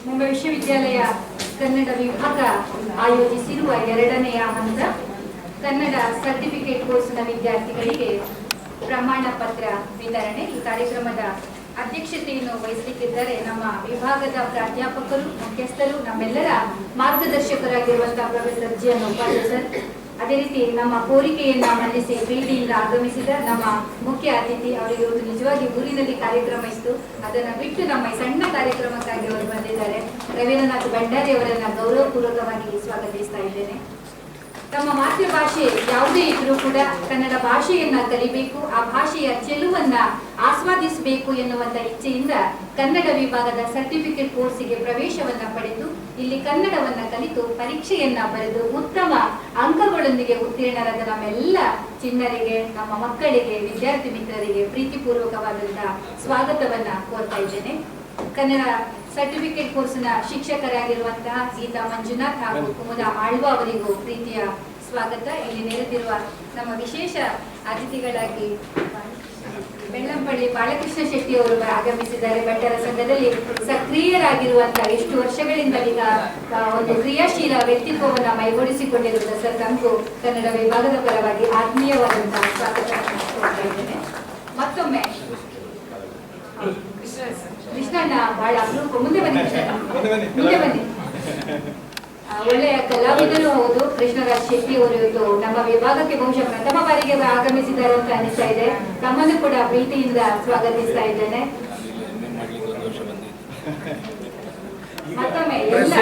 ಮುಂಬೈ ವಿಶ್ವವಿದ್ಯಾಲಯ ಕನ್ನಡ ವಿಭಾಗ ಆಯೋಜಿಸಿರುವ ಎರಡನೆಯ ಹಂತ ಕನ್ನಡ ಸರ್ಟಿಫಿಕೇಟ್ ಕೋರ್ಸ್ನ ವಿದ್ಯಾರ್ಥಿಗಳಿಗೆ ಪ್ರಮಾಣ ಪತ್ರ ವಿತರಣೆ. ಈ ಕಾರ್ಯಕ್ರಮದ ಅಧ್ಯಕ್ಷತೆಯನ್ನು ವಹಿಸಲಿಕ್ಕಿದ್ದಾರೆ ನಮ್ಮ ವಿಭಾಗದ ಪ್ರಾಧ್ಯಾಪಕರು, ಮುಖ್ಯಸ್ಥರು, ನಮ್ಮೆಲ್ಲರ ಮಾರ್ಗದರ್ಶಕರಾಗಿರುವಂತಹ professor G N Upadhyaya sir. ಅದೇ ರೀತಿ ನಮ್ಮ ಕೋರಿಕೆಯನ್ನ ಮನ್ನಿಸಿ ಪ್ರೀತಿಯಿಂದ ಆಗಮಿಸಿದ ನಮ್ಮ ಮುಖ್ಯ ಅತಿಥಿ, ಅವರಿಗೆ ಇವತ್ತು ನಿಜವಾಗಿ ಊರಿನಲ್ಲಿ ಕಾರ್ಯಕ್ರಮ ಇತ್ತು, ಅದನ್ನ ಬಿಟ್ಟು ನಮ್ಮ ಈ ಸಣ್ಣ ಕಾರ್ಯಕ್ರಮಕ್ಕಾಗಿ ಅವರು ಬಂದಿದ್ದಾರೆ. ರವೀಂದ್ರನಾಥ್ ಭಂಡಾರಿ ಅವರನ್ನ ಗೌರವಪೂರ್ವಕವಾಗಿ ಸ್ವಾಗತಿಸ್ತಾ ಇದ್ದೇನೆ. ತಮ್ಮ ಮಾತೃಭಾಷೆ ಯಾವುದೇ ಇದ್ರೂ ಕೂಡ ಕನ್ನಡ ಭಾಷೆಯನ್ನ ಕಲಿಬೇಕು, ಆ ಭಾಷೆಯ ಚೆಲುವನ್ನ ಆಸ್ವಾದಿಸಬೇಕು ಎನ್ನುವಂತ ಇಚ್ಛೆಯಿಂದ ಕನ್ನಡ ವಿಭಾಗದ ಸರ್ಟಿಫಿಕೇಟ್ ಕೋರ್ಸಿಗೆ ಪ್ರವೇಶವನ್ನ ಪಡೆದು ಇಲ್ಲಿ ಕನ್ನಡವನ್ನ ಕಲಿತು ಪರೀಕ್ಷೆಯನ್ನ ಬರೆದು ಉತ್ತಮ ಅಂಕಗಳೊಂದಿಗೆ ಉತ್ತೀರ್ಣರಾದ ನಮ್ಮೆಲ್ಲ ಚಿಣ್ಣರಿಗೆ, ನಮ್ಮ ಮಕ್ಕಳಿಗೆ, ವಿದ್ಯಾರ್ಥಿ ಮಿತ್ರರಿಗೆ ಪ್ರೀತಿಪೂರ್ವಕವಾದಂತಹ ಸ್ವಾಗತವನ್ನ ಕೋರ್ತಾ ಇದ್ದೇನೆ. ಕನ್ನಡ ಸರ್ಟಿಫಿಕೇಟ್ ಕೋರ್ಸ್ನ ಶಿಕ್ಷಕರಾಗಿರುವಂತಹ ಗೀತಾ ಮಂಜುನಾಥ್ ಹಾಗೂ ಕುಮುದ ಆಳ್ವ ಅವರಿಗೂ ಪ್ರೀತಿಯ ಸ್ವಾಗತ. ಇಲ್ಲಿ ನೆರೆದಿರುವ ನಮ್ಮ ವಿಶೇಷ ಅತಿಥಿಗಳಾಗಿ ಬೆಳ್ಳಂಪಳ್ಳಿ ಬಾಲಕೃಷ್ಣ ಶೆಟ್ಟಿ ಅವರು ಆಗಮಿಸಿದ್ದಾರೆ. ಭಟ್ಟರ ಸಂಘದಲ್ಲಿ ಸಕ್ರಿಯರಾಗಿರುವಂತಹ ಎಷ್ಟು ವರ್ಷಗಳಿಂದ ಈಗ ಒಂದು ಕ್ರಿಯಾಶೀಲ ವ್ಯಕ್ತಿತ್ವವನ್ನು ಮೈಗೂಡಿಸಿಕೊಂಡಿರುವುದು ಸರ್, ತಮಗೂ ಕನ್ನಡ ವಿಭಾಗದ ಪರವಾಗಿ ಆತ್ಮೀಯವಾದಂತಹ ಸ್ವಾಗತ ಕೊಡ್ತಾ ಇದ್ದೇನೆ. ಮತ್ತೊಮ್ಮೆ ಕೃಷ್ಣಣ್ಣ ಬಹಳ ಅಪರೂಪ, ಮುಂದೆ ಬನ್ನಿ, ಮುಂದೆ ಬನ್ನಿ. ಒಳ್ಳೆಯ ಕಲಾವಿದರು ಹೌದು. ಕೃಷ್ಣರಾಜ್ ಶೆಟ್ಟಿ ಅವರು ಇವತ್ತು ನಮ್ಮ ವಿಭಾಗಕ್ಕೆ ಬಹುಶಃ ಪ್ರಥಮ ಬಾರಿಗೆ ಆಗಮಿಸಿದ್ದಾರೆ ಅಂತ ಅನಿಸ್ತಾ ಇದೆ. ತಮ್ಮನ್ನು ಕೂಡ ಪ್ರೀತಿಯಿಂದ ಸ್ವಾಗತಿಸ್ತಾ ಇದ್ದೇನೆ. ಮತ್ತೊಮ್ಮೆ ಎಲ್ಲ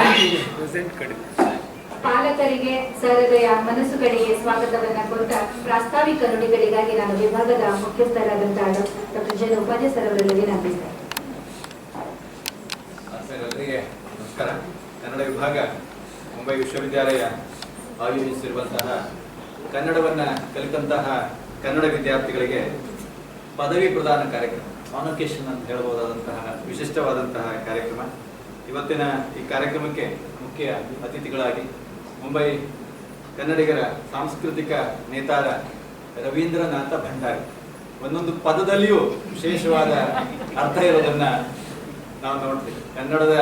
ಪಾಲಕರಿಗೆ, ಸಹೃದಯ ಮನಸ್ಸುಗಳಿಗೆ ಸ್ವಾಗತವನ್ನ ಕೊಟ್ಟ ಪ್ರಾಸ್ತಾವಿಕ ನುಡಿಗಳಿಗಾಗಿ ನಾನು ವಿಭಾಗದ ಮುಖ್ಯಸ್ಥರಾದಂತಹ ಡಾಕ್ಟರ್ ಜೆ ಉಪಾಧ್ಯಾಯ ಸರ್ ಅವರಲ್ಲಿ ವಿನಂತಿಸ್ತೇನೆ. ನಮಸ್ಕಾರ. ಕನ್ನಡ ವಿಭಾಗ ಮುಂಬೈ ವಿಶ್ವವಿದ್ಯಾಲಯ ಆಯೋಜಿಸಿರುವಂತಹ ಕನ್ನಡವನ್ನು ಕಲಿತಂತಹ ಕನ್ನಡ ವಿದ್ಯಾರ್ಥಿಗಳಿಗೆ ಪದವಿ ಪ್ರದಾನ ಕಾರ್ಯಕ್ರಮ, ಕಾನ್ವೊಕೇಶನ್ ಅಂತ ಹೇಳಬಹುದಾದಂತಹ ವಿಶಿಷ್ಟವಾದಂತಹ ಕಾರ್ಯಕ್ರಮ. ಇವತ್ತಿನ ಈ ಕಾರ್ಯಕ್ರಮಕ್ಕೆ ಮುಖ್ಯ ಅತಿಥಿಗಳಾಗಿ ಮುಂಬೈ ಕನ್ನಡಿಗರ ಸಾಂಸ್ಕೃತಿಕ ನೇತಾರ ರವೀಂದ್ರನಾಥ ಭಂಡಾರಿ. ಒಂದೊಂದು ಪದದಲ್ಲಿಯೂ ವಿಶೇಷವಾದ ಅರ್ಥ ಇರೋದನ್ನ ನಾವು ನೋಡ್ತೀವಿ. ಕನ್ನಡದ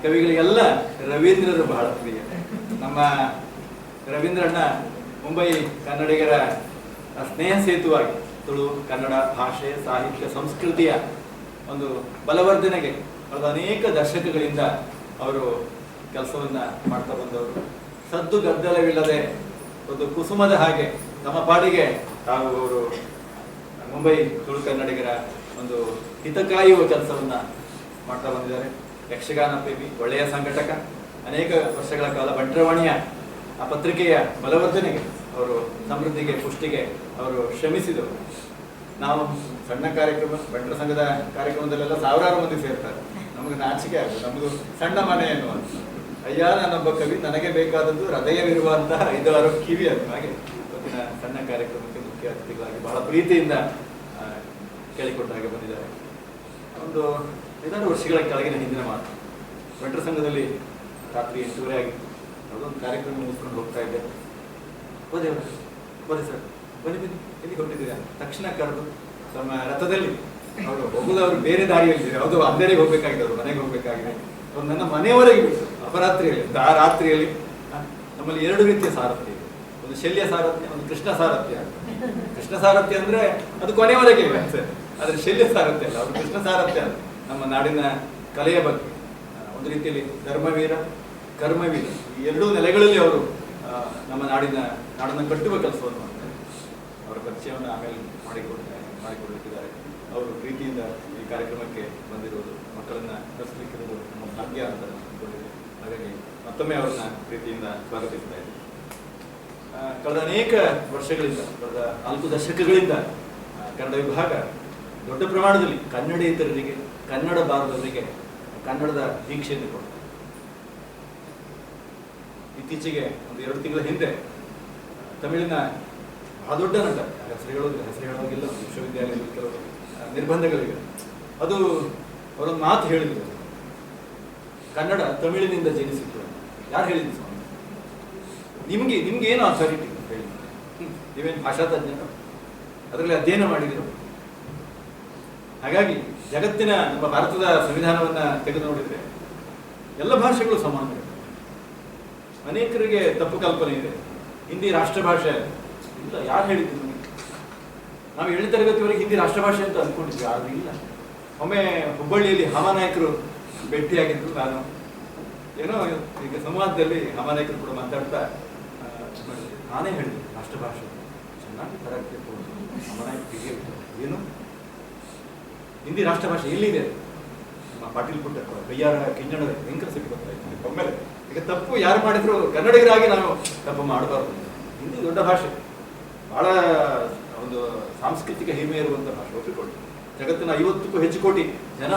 ಕವಿಗಳಿಗೆಲ್ಲ ರವೀಂದ್ರರು ಬಹಳ ಪ್ರಿಯ. ನಮ್ಮ ರವೀಂದ್ರಣ್ಣ ಮುಂಬೈ ಕನ್ನಡಿಗರ ಸ್ನೇಹ ಸೇತುವಾಗಿ ತುಳು ಕನ್ನಡ ಭಾಷೆ, ಸಾಹಿತ್ಯ, ಸಂಸ್ಕೃತಿಯ ಒಂದು ಬಲವರ್ಧನೆಗೆ ಅನೇಕ ದಶಕಗಳಿಂದ ಅವರು ಕೆಲಸವನ್ನ ಮಾಡ್ತಾ ಬಂದವರು. ಸದ್ದು ಗದ್ದಲವಿಲ್ಲದೆ ಒಂದು ಕುಸುಮದ ಹಾಗೆ ನಮ್ಮ ಪಾಡಿಗೆ ತಾವು ಅವರು ಮುಂಬೈ ತುಳು ಕನ್ನಡಿಗರ ಒಂದು ಹಿತ ಕಾಯುವ ಕೆಲಸವನ್ನ ಮಾಡ್ತಾ ಬಂದಿದ್ದಾರೆ. ಯಕ್ಷಗಾನ ಪ್ರೇಮಿ, ಒಳ್ಳೆಯ ಸಂಘಟಕ, ಅನೇಕ ವರ್ಷಗಳ ಕಾಲ ಬಂಟ್ರವಾಣಿಯ ಆ ಪತ್ರಿಕೆಯ ಬಲವರ್ಧನೆಗೆ, ಅವರು ಸಮೃದ್ಧಿಗೆ, ಪುಷ್ಟಿಗೆ ಅವರು ಶ್ರಮಿಸಿದರು. ನಾವು ಸಣ್ಣ ಕಾರ್ಯಕ್ರಮ, ಬಂಟ್ರ ಸಂಘದ ಕಾರ್ಯಕ್ರಮದಲ್ಲೆಲ್ಲ ಸಾವಿರಾರು ಮಂದಿ ಸೇರ್ತಾರೆ. ನಮಗೆ ನಾಚಿಕೆ ಆಗುತ್ತೆ, ನಮಗೂ ಸಣ್ಣ ಮನೆ ಎನ್ನುವಂತ. ಅಯ್ಯ, ನಾನೊಬ್ಬ ಕವಿ, ನನಗೆ ಬೇಕಾದದ್ದು ಹೃದಯವಿರುವಂತಹ 5-6 ಕಿವಿ ಅದು. ಹಾಗೆ ಇವತ್ತಿನ ಸಣ್ಣ ಕಾರ್ಯಕ್ರಮಕ್ಕೆ ಮುಖ್ಯ ಅತಿಥಿಗಳಾಗಿ ಬಹಳ ಪ್ರೀತಿಯಿಂದ ಕೇಳಿಕೊಂಡ ಹಾಗೆ ಬಂದಿದ್ದಾರೆ. ಒಂದು 5-6 ವರ್ಷಗಳ ಕೆಳಗಿನ ಹಿಂದಿನ ಮಾತು. ಬಂಟ್ರ ಸಂಘದಲ್ಲಿ ರಾತ್ರಿ 8:30 ಆಗಿತ್ತು. ಅದೊಂದು ಕಾರ್ಯಕ್ರಮ ಮುಗಿಸ್ಕೊಂಡು ಹೋಗ್ತಾ ಇದ್ದೆ. ಬನ್ನಿ ಸರ್, ಬನ್ನಿ ಬನ್ನಿ, ಎಲ್ಲಿಗೆ ಹೊರಟಿದ್ದೀರಾ? ತಕ್ಷಣ ಕರೆದು ತಮ್ಮ ರಥದಲ್ಲಿ ಅವರು ಹೋಗುದವರು ಬೇರೆ ದಾರಿಯಲ್ಲಿ, ಯಾವುದೋ ಅಂಧೇರಿಗೆ ಹೋಗ್ಬೇಕಾಗಿದ್ದವರು, ಮನೆಗೆ ಹೋಗ್ಬೇಕಾಗಿದೆ. ಅವ್ರು ನನ್ನ ಮನೆಯವರೆಗೆ ಬಿಟ್ಟು ಅಪರಾತ್ರಿಯಲ್ಲಿ, ರಾತ್ರಿಯಲ್ಲಿ. ನಮ್ಮಲ್ಲಿ 2 ರೀತಿಯ ಸಾರಥ್ಯ ಇದೆ. ಒಂದು ಶಲ್ಯ ಸಾರಥ್ಯ, ಒಂದು ಕೃಷ್ಣ ಸಾರಥ್ಯ. ಕೃಷ್ಣ ಸಾರಥ್ಯ ಅಂದ್ರೆ ಅದು ಕೊನೆಯವರೆಗೆ ಇದೆ, ಆದ್ರೆ ಶಲ್ಯ ಸಾರಥ್ಯ ಅಲ್ಲ, ಅದು ಕೃಷ್ಣ ಸಾರಥ್ಯ. ನಮ್ಮ ನಾಡಿನ ಕಲೆಯ ಬಗ್ಗೆ ಒಂದು ರೀತಿಯಲ್ಲಿ ಧರ್ಮವೀರ, ಕರ್ಮವೀರ, ಈ 2 ನೆಲೆಗಳಲ್ಲಿ ಅವರು ನಮ್ಮ ನಾಡನ್ನು ಕಟ್ಟುವ ಕೆಲಸವನ್ನು ಮಾಡ್ತಾರೆ. ಅವರ ಪರಿಚಯವನ್ನು ಆಮೇಲೆ ಮಾಡಿಕೊಡ್ಲಿಕ್ಕಿದ್ದಾರೆ. ಅವರು ಪ್ರೀತಿಯಿಂದ ಈ ಕಾರ್ಯಕ್ರಮಕ್ಕೆ ಬಂದಿರೋದು, ಮಕ್ಕಳನ್ನ ಕಲಿಸಲಿಕ್ಕಿರೋದು ನಮ್ಮ ಭಾಗ್ಯ ಅಂತ ಅನ್ಕೊಂಡಿದೆ. ಹಾಗಾಗಿ ಮತ್ತೊಮ್ಮೆ ಅವರನ್ನ ಪ್ರೀತಿಯಿಂದ ಸ್ವಾಗತಿಸ್ತಾ ಇದ್ದೀನಿ. ಕಳೆದ ಅನೇಕ ವರ್ಷಗಳಿಂದ, ಕಳೆದ 4 ದಶಕಗಳಿಂದ ಕನ್ನಡ ವಿಭಾಗ ದೊಡ್ಡ ಪ್ರಮಾಣದಲ್ಲಿ ಕನ್ನಡೇತರರಿಗೆ, ಕನ್ನಡ ಬಾರದವರಿಗೆ ಕನ್ನಡದ ದೀಕ್ಷೆಯನ್ನು ಕೊಡ್ತಾರೆ. ಇತ್ತೀಚೆಗೆ ಒಂದು 2 ತಿಂಗಳ ಹಿಂದೆ ತಮಿಳಿನ ಬಹಳ ದೊಡ್ಡ ನಟ, ಹೆಸರು ಹೇಳೋದಿಲ್ಲ, ವಿಶ್ವವಿದ್ಯಾಲಯದಲ್ಲಿ ಕೆಲವು ನಿರ್ಬಂಧಗಳಿವೆ. ಅದು ಅವರೊಂದು ಮಾತು ಹೇಳಿದ್ರು, ಕನ್ನಡ ತಮಿಳಿನಿಂದ ಜನಿಸಿತು. ಯಾರು ಹೇಳಿದ್ರು ಸ್ವಾಮಿ? ನಿಮ್ಗೆ ಏನು ಅಥಾರಿಟಿ ಹೇಳಿ? ನೀವೇನು ಭಾಷಾ ತಜ್ಞರು? ಅದರಲ್ಲಿ ಅಧ್ಯಯನ ಮಾಡಿದ್ರು. ಹಾಗಾಗಿ ಜಗತ್ತಿನ ನಮ್ಮ ಭಾರತದ ಸಂವಿಧಾನವನ್ನ ತೆಗೆದು ನೋಡಿದ್ರೆ ಎಲ್ಲ ಭಾಷೆಗಳು ಸಮಾನ. ಅನೇಕರಿಗೆ ತಪ್ಪು ಕಲ್ಪನೆ ಇದೆ, ಹಿಂದಿ ರಾಷ್ಟ್ರ ಭಾಷೆ ಇಲ್ಲ. ಯಾರು ಹೇಳಿದ್ರು ನಮಗೆ? ನಾವು 7ನೇ ತರಗತಿವರೆಗೆ ಹಿಂದಿ ರಾಷ್ಟ್ರ ಭಾಷೆ ಅಂತ ಅಂದ್ಕೊಂಡಿದ್ವಿ, ಆದ್ರೆ ಇಲ್ಲ. ಒಮ್ಮೆ ಹುಬ್ಬಳ್ಳಿಯಲ್ಲಿ ಹಮಾನಾಯಕರು ಭೇಟಿಯಾಗಿದ್ರು. ನಾನು ಏನೋ ಈಗ ಸಂವಾದದಲ್ಲಿ ಹಮಾನಾಯಕರು ಕೂಡ ಮಾತಾಡ್ತಾ ನಾನೇ ಹೇಳಿದೆ ರಾಷ್ಟ್ರ ಭಾಷೆ ಚೆನ್ನಾಗಿ ತರಕ್ಕೆ ಹಮಾನಾಯಕರಿಗೆ ಏನು ಹಿಂದಿ ರಾಷ್ಟ್ರ ಭಾಷೆ ಎಲ್ಲಿದೆ? ನಮ್ಮ ಪಾಟೀಲ್ ಪುಟ್ಟ ಬಯ್ಯಾರ ಕಿಂಜಣದ ಭಯಂಕರ ಸಿಟ್ಟು ಬರ್ತಾ ಇತ್ತು ಒಮ್ಮೆಲೆ. ಈಗ ತಪ್ಪು ಯಾರು ಮಾಡಿದ್ರು ಕನ್ನಡಿಗರಾಗಿ ನಾವು ತಪ್ಪು ಮಾಡಬಾರ್ದು. ಹಿಂದಿ ದೊಡ್ಡ ಭಾಷೆ, ಬಹಳ ಒಂದು ಸಾಂಸ್ಕೃತಿಕ ಹಿರಿಮೆ ಇರುವಂಥ ಭಾಷೆ, ಒಪ್ಪಿಕೊಳ್ಳಿ. ಜಗತ್ತಿನ 50ಕ್ಕೂ ಹೆಚ್ಚು ಕೋಟಿ ಜನ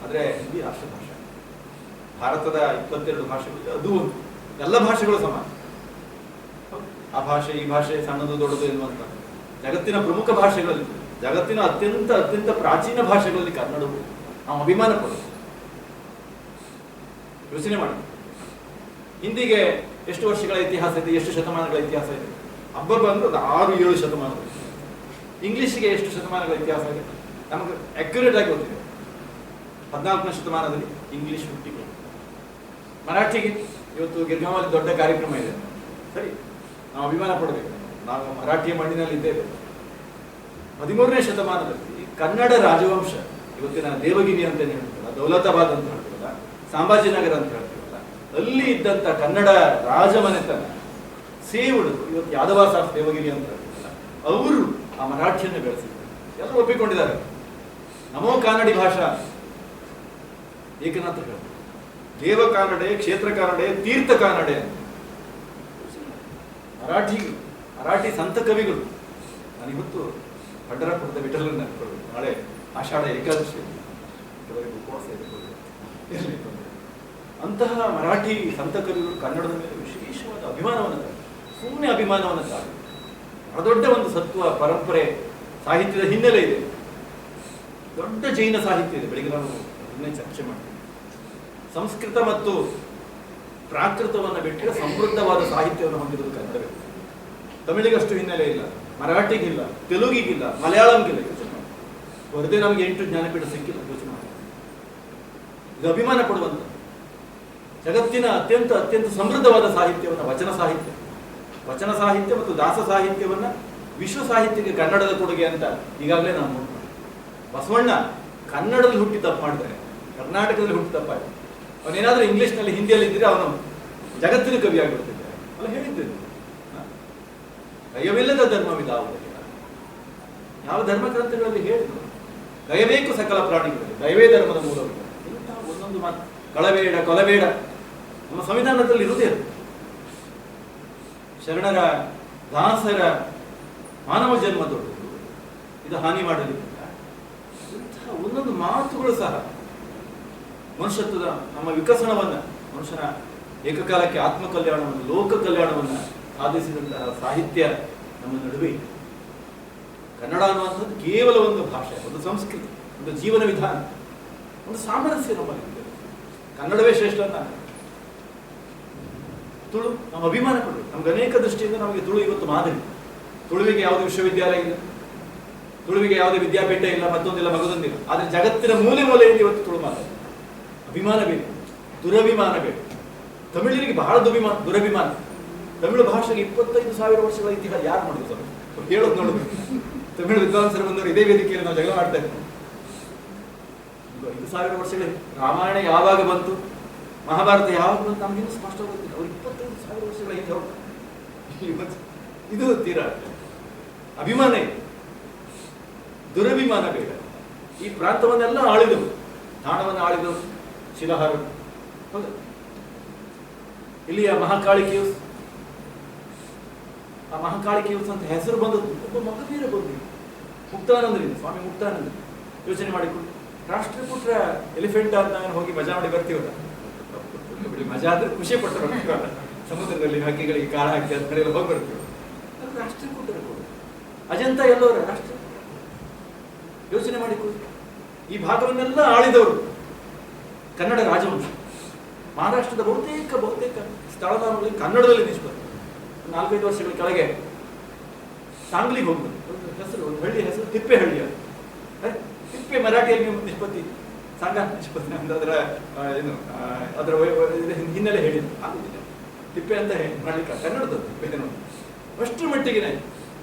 ಆದರೆ ಹಿಂದಿ ರಾಷ್ಟ್ರ ಭಾಷೆ. ಭಾರತದ 22 ಭಾಷೆಗಳು, ಅದು ಒಂದು. ಎಲ್ಲ ಭಾಷೆಗಳು ಸಮಾನ. ಆ ಭಾಷೆ ಈ ಭಾಷೆ ಸಣ್ಣದು ದೊಡ್ಡದು ಎನ್ನುವಂಥ ಜಗತ್ತಿನ ಪ್ರಮುಖ ಭಾಷೆಗಳಲ್ಲಿ, ಜಗತ್ತಿನ ಅತ್ಯಂತ ಪ್ರಾಚೀನ ಭಾಷೆಗಳಲ್ಲಿ ಕನ್ನಡವು ನಾವು ಅಭಿಮಾನ ಪಡೋದು. ಯೋಚನೆ ಮಾಡಿ, ಹಿಂದಿಗೆ ಎಷ್ಟು ವರ್ಷಗಳ ಇತಿಹಾಸ ಇದೆ, ಎಷ್ಟು ಶತಮಾನಗಳ ಇತಿಹಾಸ ಇದೆ? ಹಬ್ಬ ಬಂದು ಅದು 6-7 ಶತಮಾನಗಳು. ಇಂಗ್ಲಿಷ್ಗೆ ಎಷ್ಟು ಶತಮಾನಗಳ ಇತಿಹಾಸ ಇದೆ? ನಮಗೆ ಅಕ್ಯುರೇಟ್ ಆಗಿ ಗೊತ್ತಿದೆ. 14ನೇ ಶತಮಾನದಲ್ಲಿ ಇಂಗ್ಲಿಷ್ ಹುಟ್ಟಿಕೊಂಡು ಮರಾಠಿಗೆ ಇವತ್ತು ಗಿರ್ಗಾಮಲ್ಲಿ ದೊಡ್ಡ ಕಾರ್ಯಕ್ರಮ ಇದೆ. ಸರಿ, ನಾವು ಅಭಿಮಾನ ಪಡಬೇಕು, ನಾವು ಮರಾಠಿಯ ಮಣ್ಣಿನಲ್ಲಿ ಇದ್ದೇವೆ. 13ನೇ ಶತಮಾನದಲ್ಲಿ ಕನ್ನಡ ರಾಜವಂಶ, ಇವತ್ತಿನ ದೇವಗಿರಿ ಅಂತ ಹೇಳ್ತೀವಲ್ಲ, ದೌಲತಾಬಾದ್ ಅಂತ ಹೇಳ್ತೀವಲ್ಲ, ಸಂಭಾಜಿನಗರ ಅಂತ ಹೇಳ್ತೀವಲ್ಲ, ಅಲ್ಲಿ ಇದ್ದಂಥ ಕನ್ನಡ ರಾಜಮನೆತನ ಸೇವುಡು, ಇವತ್ತು ಯಾದವಾಸ ದೇವಗಿರಿ ಅಂತ ಹೇಳ್ತೀವಲ್ಲ, ಅವರು ಆ ಮರಾಠಿಯನ್ನು ಬೆಳೆಸಿದ್ದಾರೆ. ಎಲ್ಲರೂ ಒಪ್ಪಿಕೊಂಡಿದ್ದಾರೆ. ನಮೋ ಕಾನಡಿ ಭಾಷಾ ಏಕನಾಥ ಹೇಳ್ತಾರೆ, ದೇವ ಕಾನಡೆ, ಕ್ಷೇತ್ರ ಕಾನಡೆ, ತೀರ್ಥ ಕಾನಡೆ. ಮರಾಠಿ ಸಂತ ಕವಿಗಳು. ನಾನಿವತ್ತು ಪಂಡರಪುರದ ವಿಠಲನ ನೆನಪುಗಳು, ನಾಳೆ ಆಷಾಢ ಏಕಾದಶಿ, ಕೆಲವರಿಗೆ ಉಪವಾಸ ಇರಲಿ. ಅಂತಹ ಮರಾಠಿ ಸಂತ ಕವಿಗಳು ಕನ್ನಡದ ಮೇಲೆ ವಿಶೇಷವಾದ ಅಭಿಮಾನವನ್ನು, ಸುಮ್ಮನೆ ಅಭಿಮಾನವನ್ನು ತಾಳಿ ದೊಡ್ಡ ಒಂದು ಸತ್ವ ಪರಂಪರೆ, ಸಾಹಿತ್ಯದ ಹಿನ್ನೆಲೆ ಇದೆ. ದೊಡ್ಡ ಜೈನ ಸಾಹಿತ್ಯ ಇದೆ. ಬೆಳಿಗ್ಗೆ ನಾವು ಅದನ್ನೇ ಚರ್ಚೆ ಮಾಡ್ತೀವಿ. ಸಂಸ್ಕೃತ ಮತ್ತು ಪ್ರಾಕೃತವನ್ನು ಬಿಟ್ಟರೆ ಸಮೃದ್ಧವಾದ ಸಾಹಿತ್ಯವನ್ನು ಹೊಂದಿರುವುದು ಕನ್ನಡವೇ. ತಮಿಳಿಗಷ್ಟು ಹಿನ್ನೆಲೆ ಇಲ್ಲ, ಮರಾಠಿಗಿಲ್ಲ, ತೆಲುಗಿಗಿಲ್ಲ, ಮಲಯಾಳಂಗಿಲ್ಲ. ಯೋಚನೆ ಮಾಡಿ, ಹೊರದೇ ನಮಗೆ 8 ಜ್ಞಾನಪೀಠ ಸಿಕ್ಕಿಲ್ಲ. ಯೋಚನೆ ಮಾಡಿ, ಇದು ಅಭಿಮಾನ ಪಡುವಂತ ಜಗತ್ತಿನ ಅತ್ಯಂತ ಸಮೃದ್ಧವಾದ ಸಾಹಿತ್ಯವನ್ನು, ವಚನ ಸಾಹಿತ್ಯ ಮತ್ತು ದಾಸ ಸಾಹಿತ್ಯವನ್ನ ವಿಶ್ವ ಸಾಹಿತ್ಯಕ್ಕೆ ಕನ್ನಡದ ಕೊಡುಗೆ ಅಂತ ಈಗಾಗಲೇ ನಾವು ನೋಡ್ತೀವಿ. ಬಸವಣ್ಣ ಕನ್ನಡದಲ್ಲಿ ಹುಟ್ಟಿ ತಪ್ಪು ಮಾಡಿದ್ದಾರೆ, ಕರ್ನಾಟಕದಲ್ಲಿ ಹುಟ್ಟಿ ತಪ್ಪಾಗಿದೆ. ಅವನೇನಾದ್ರೂ ಇಂಗ್ಲಿಷ್ನಲ್ಲಿ ಹಿಂದಿಯಲ್ಲಿ ಇದ್ರೆ ಅವನು ಜಗತ್ತಿನ ಕವಿ ಆಗಿಬಿಡ್ತಿದ್ದಾರೆ ಅಲ್ಲ, ಹೇಳಿದ್ದೇನೆ. ಗಯವಿಲ್ಲದ ಧರ್ಮವಿದಾವುದಿಲ್ಲ. ಯಾವ ಧರ್ಮ ಗ್ರಂಥಗಳಲ್ಲಿ ಹೇಳಿದ್ರು ಗಯಬೇಕು ಸಕಲ ಪ್ರಾಣಿಗಳಲ್ಲಿ, ದಯವೇ ಧರ್ಮದ ಮೂಲವಿಲ್ಲ. ಇಂತಹ ಒಂದೊಂದು ಮಾತು, ಕಳಬೇಡ ಕೊಲಬೇಡ, ನಮ್ಮ ಸಂವಿಧಾನದಲ್ಲಿ ಇರುವುದೇ. ಶರಣರ ದಾಸರ ಮಾನವ ಜನ್ಮ ದೊಡ್ಡದು, ಇದು ಹಾನಿ ಮಾಡಲಿಲ್ಲ. ಇಂತಹ ಒಂದೊಂದು ಮಾತುಗಳು ಸಹ ಮನುಷ್ಯತ್ವದ ನಮ್ಮ ವಿಕಸನವನ್ನ, ಮನುಷ್ಯನ ಏಕಕಾಲಕ್ಕೆ ಆತ್ಮ ಕಲ್ಯಾಣವನ್ನು, ಲೋಕ ಕಲ್ಯಾಣವನ್ನ ಸಾಧಿಸಿದಂತಹ ಸಾಹಿತ್ಯ ನಮ್ಮ ನಡುವೆ. ಕನ್ನಡ ಅನ್ನುವಂಥದ್ದು ಕೇವಲ ಒಂದು ಭಾಷೆ, ಒಂದು ಸಂಸ್ಕೃತಿ, ಒಂದು ಜೀವನ ವಿಧಾನ, ಒಂದು ಸಾಮರಸ್ಯ ನಮ್ಮಲ್ಲಿ. ಕನ್ನಡವೇ ಶ್ರೇಷ್ಠ ಅಂತ. ತುಳು ನಮ್ಮ ಅಭಿಮಾನ ಪಡಬೇಕು. ನಮ್ಗೆ ಅನೇಕ ದೃಷ್ಟಿಯಿಂದ ನಮಗೆ ತುಳು ಇವತ್ತು ಮಾದರಿ. ತುಳುವಿಗೆ ಯಾವುದೇ ವಿಶ್ವವಿದ್ಯಾಲಯ ಇಲ್ಲ, ತುಳುವಿಗೆ ಯಾವುದೇ ವಿದ್ಯಾಪೀಠ ಇಲ್ಲ, ಮತ್ತೊಂದಿಲ್ಲ ಮಗದೊಂದಿಲ್ಲ. ಆದರೆ ಜಗತ್ತಿನ ಮೂಲೆಯಲ್ಲಿ ಇವತ್ತು ತುಳು ಮಾದರಿ. ಅಭಿಮಾನ ಬೇಕು, ದುರಭಿಮಾನ ಬೇಕು. ತಮಿಳಿಗೆ ಬಹಳ ದುರಭಿಮಾನ. ತಮಿಳು ಭಾಷೆಗೆ 25,000 ವರ್ಷಗಳ ಇತಿಹಾಸ ಯಾರು ಮಾಡಿದ್ರು? ಹೇಳೋದು ನೋಡಬೇಕು. ತಮಿಳು ವಿದ್ವಾಂಸರು ಬಂದವರು ಇದೇ ವೇದಿಕೆಯಲ್ಲಿ ನಾವು ಜಗಳ ಮಾಡ್ತಾ ಇದ್ದೀವಿ. 5,000 ವರ್ಷಗಳ ರಾಮಾಯಣ ಯಾವಾಗ ಬಂತು, ಮಹಾಭಾರತ ಯಾವಾಗ ಬಂತು ನಮ್ಗಿನ್ನೂ ಸ್ಪಷ್ಟ ಗೊತ್ತಿಲ್ಲ. ಅವ್ರು 25,000 ವರ್ಷಗಳ ಹಿಂದೆ ಹೊರಟು. ಇದು ತೀರಾ ಅಭಿಮಾನ ಇದೆ, ದುರಭಿಮಾನ ಬೇಡ. ಈ ಪ್ರಾಂತವನ್ನೆಲ್ಲ ಆಳಿದವು, ತಾಣವನ್ನು ಆಳಿದವು ಶಿಲಾಹಾರರು. ಹೌದು, ಇಲ್ಲಿಯ ಮಹಾಕಾಳಿ ಕೇವ್ಸ್, ಆ ಮಹಾಕಾಳಿ ಕೇವ್ಸ್ ಅಂತ ಹೆಸರು ಬಂದದ್ದು ಒಬ್ಬ ಮಗವೀರ ಬಂದು ಮುಕ್ತಾನಂದರಿಂದ, ಸ್ವಾಮಿ ಮುಕ್ತಾನಂದ. ಯೋಚನೆ ಮಾಡಿಕೊಂಡು ರಾಷ್ಟ್ರಕೂಟರ ಎಲಿಫೆಂಟ್ ಅಂತ ನಾನು ಹೋಗಿ ಮಜಾ ಮಾಡಿ ಬರ್ತೀವಲ್ಲ, ಮಜಾ ಆದ್ರೆ ಖುಷಿ ಪಟ್ಟು ಬರ್ತೀವಲ್ಲ, ಸಮುದ್ರದಲ್ಲಿ ಹಕ್ಕಿಗಳಿಗೆ ಕಾಳ ಹಾಕಿ ಅಂತ ಕಡೆಯಲ್ಲಿ ಹೋಗಿ ಬರ್ತೀವಿ. ರಾಷ್ಟ್ರಕೂಟರ ಕೂಡ ಅಜಂತ ಎಲ್ಲವರ ರಾಷ್ಟ್ರ. ಯೋಚನೆ ಮಾಡಿಕೊಳ್ಳಿ, ಈ ಭಾಗವನ್ನೆಲ್ಲ ಆಳಿದವರು ಕನ್ನಡ ರಾಜವಂಶ. ಮಹಾರಾಷ್ಟ್ರದ ಬಹುತೇಕ ಸ್ಥಳದಲ್ಲಿ ಕನ್ನಡದಲ್ಲಿ ನಿಷ್ಪತ್ತಿ. 4-5 ವರ್ಷಗಳ ಕೆಳಗೆ ಸಾಂಗ್ಲಿಗೆ ಹೋಗ್ಬೋದು, ಹೆಸರು, ಒಂದು ಹಳ್ಳಿ ಹೆಸರು ತಿಪ್ಪೆಹಳ್ಳಿ. ತಿಪ್ಪೆ ಮರಾಠಿಯಲ್ಲಿ ನಿಷ್ಪತ್ತಿ, ಸಂಘ ನಿಷ್ಪತ್ತಿ ಅಂತ ಅದರ ಏನು ಅದರ ಹಿನ್ನೆಲೆ ಹೇಳಿದ್ರು ಆಗುದಿಲ್ಲ. ತಿಪ್ಪೆ ಅಂತ ಮಾಡ್ಲಿಕ್ಕೆ ಕನ್ನಡದದ್ದು ಬೇರೆ ಅಷ್ಟರ ಮಟ್ಟಿಗೆ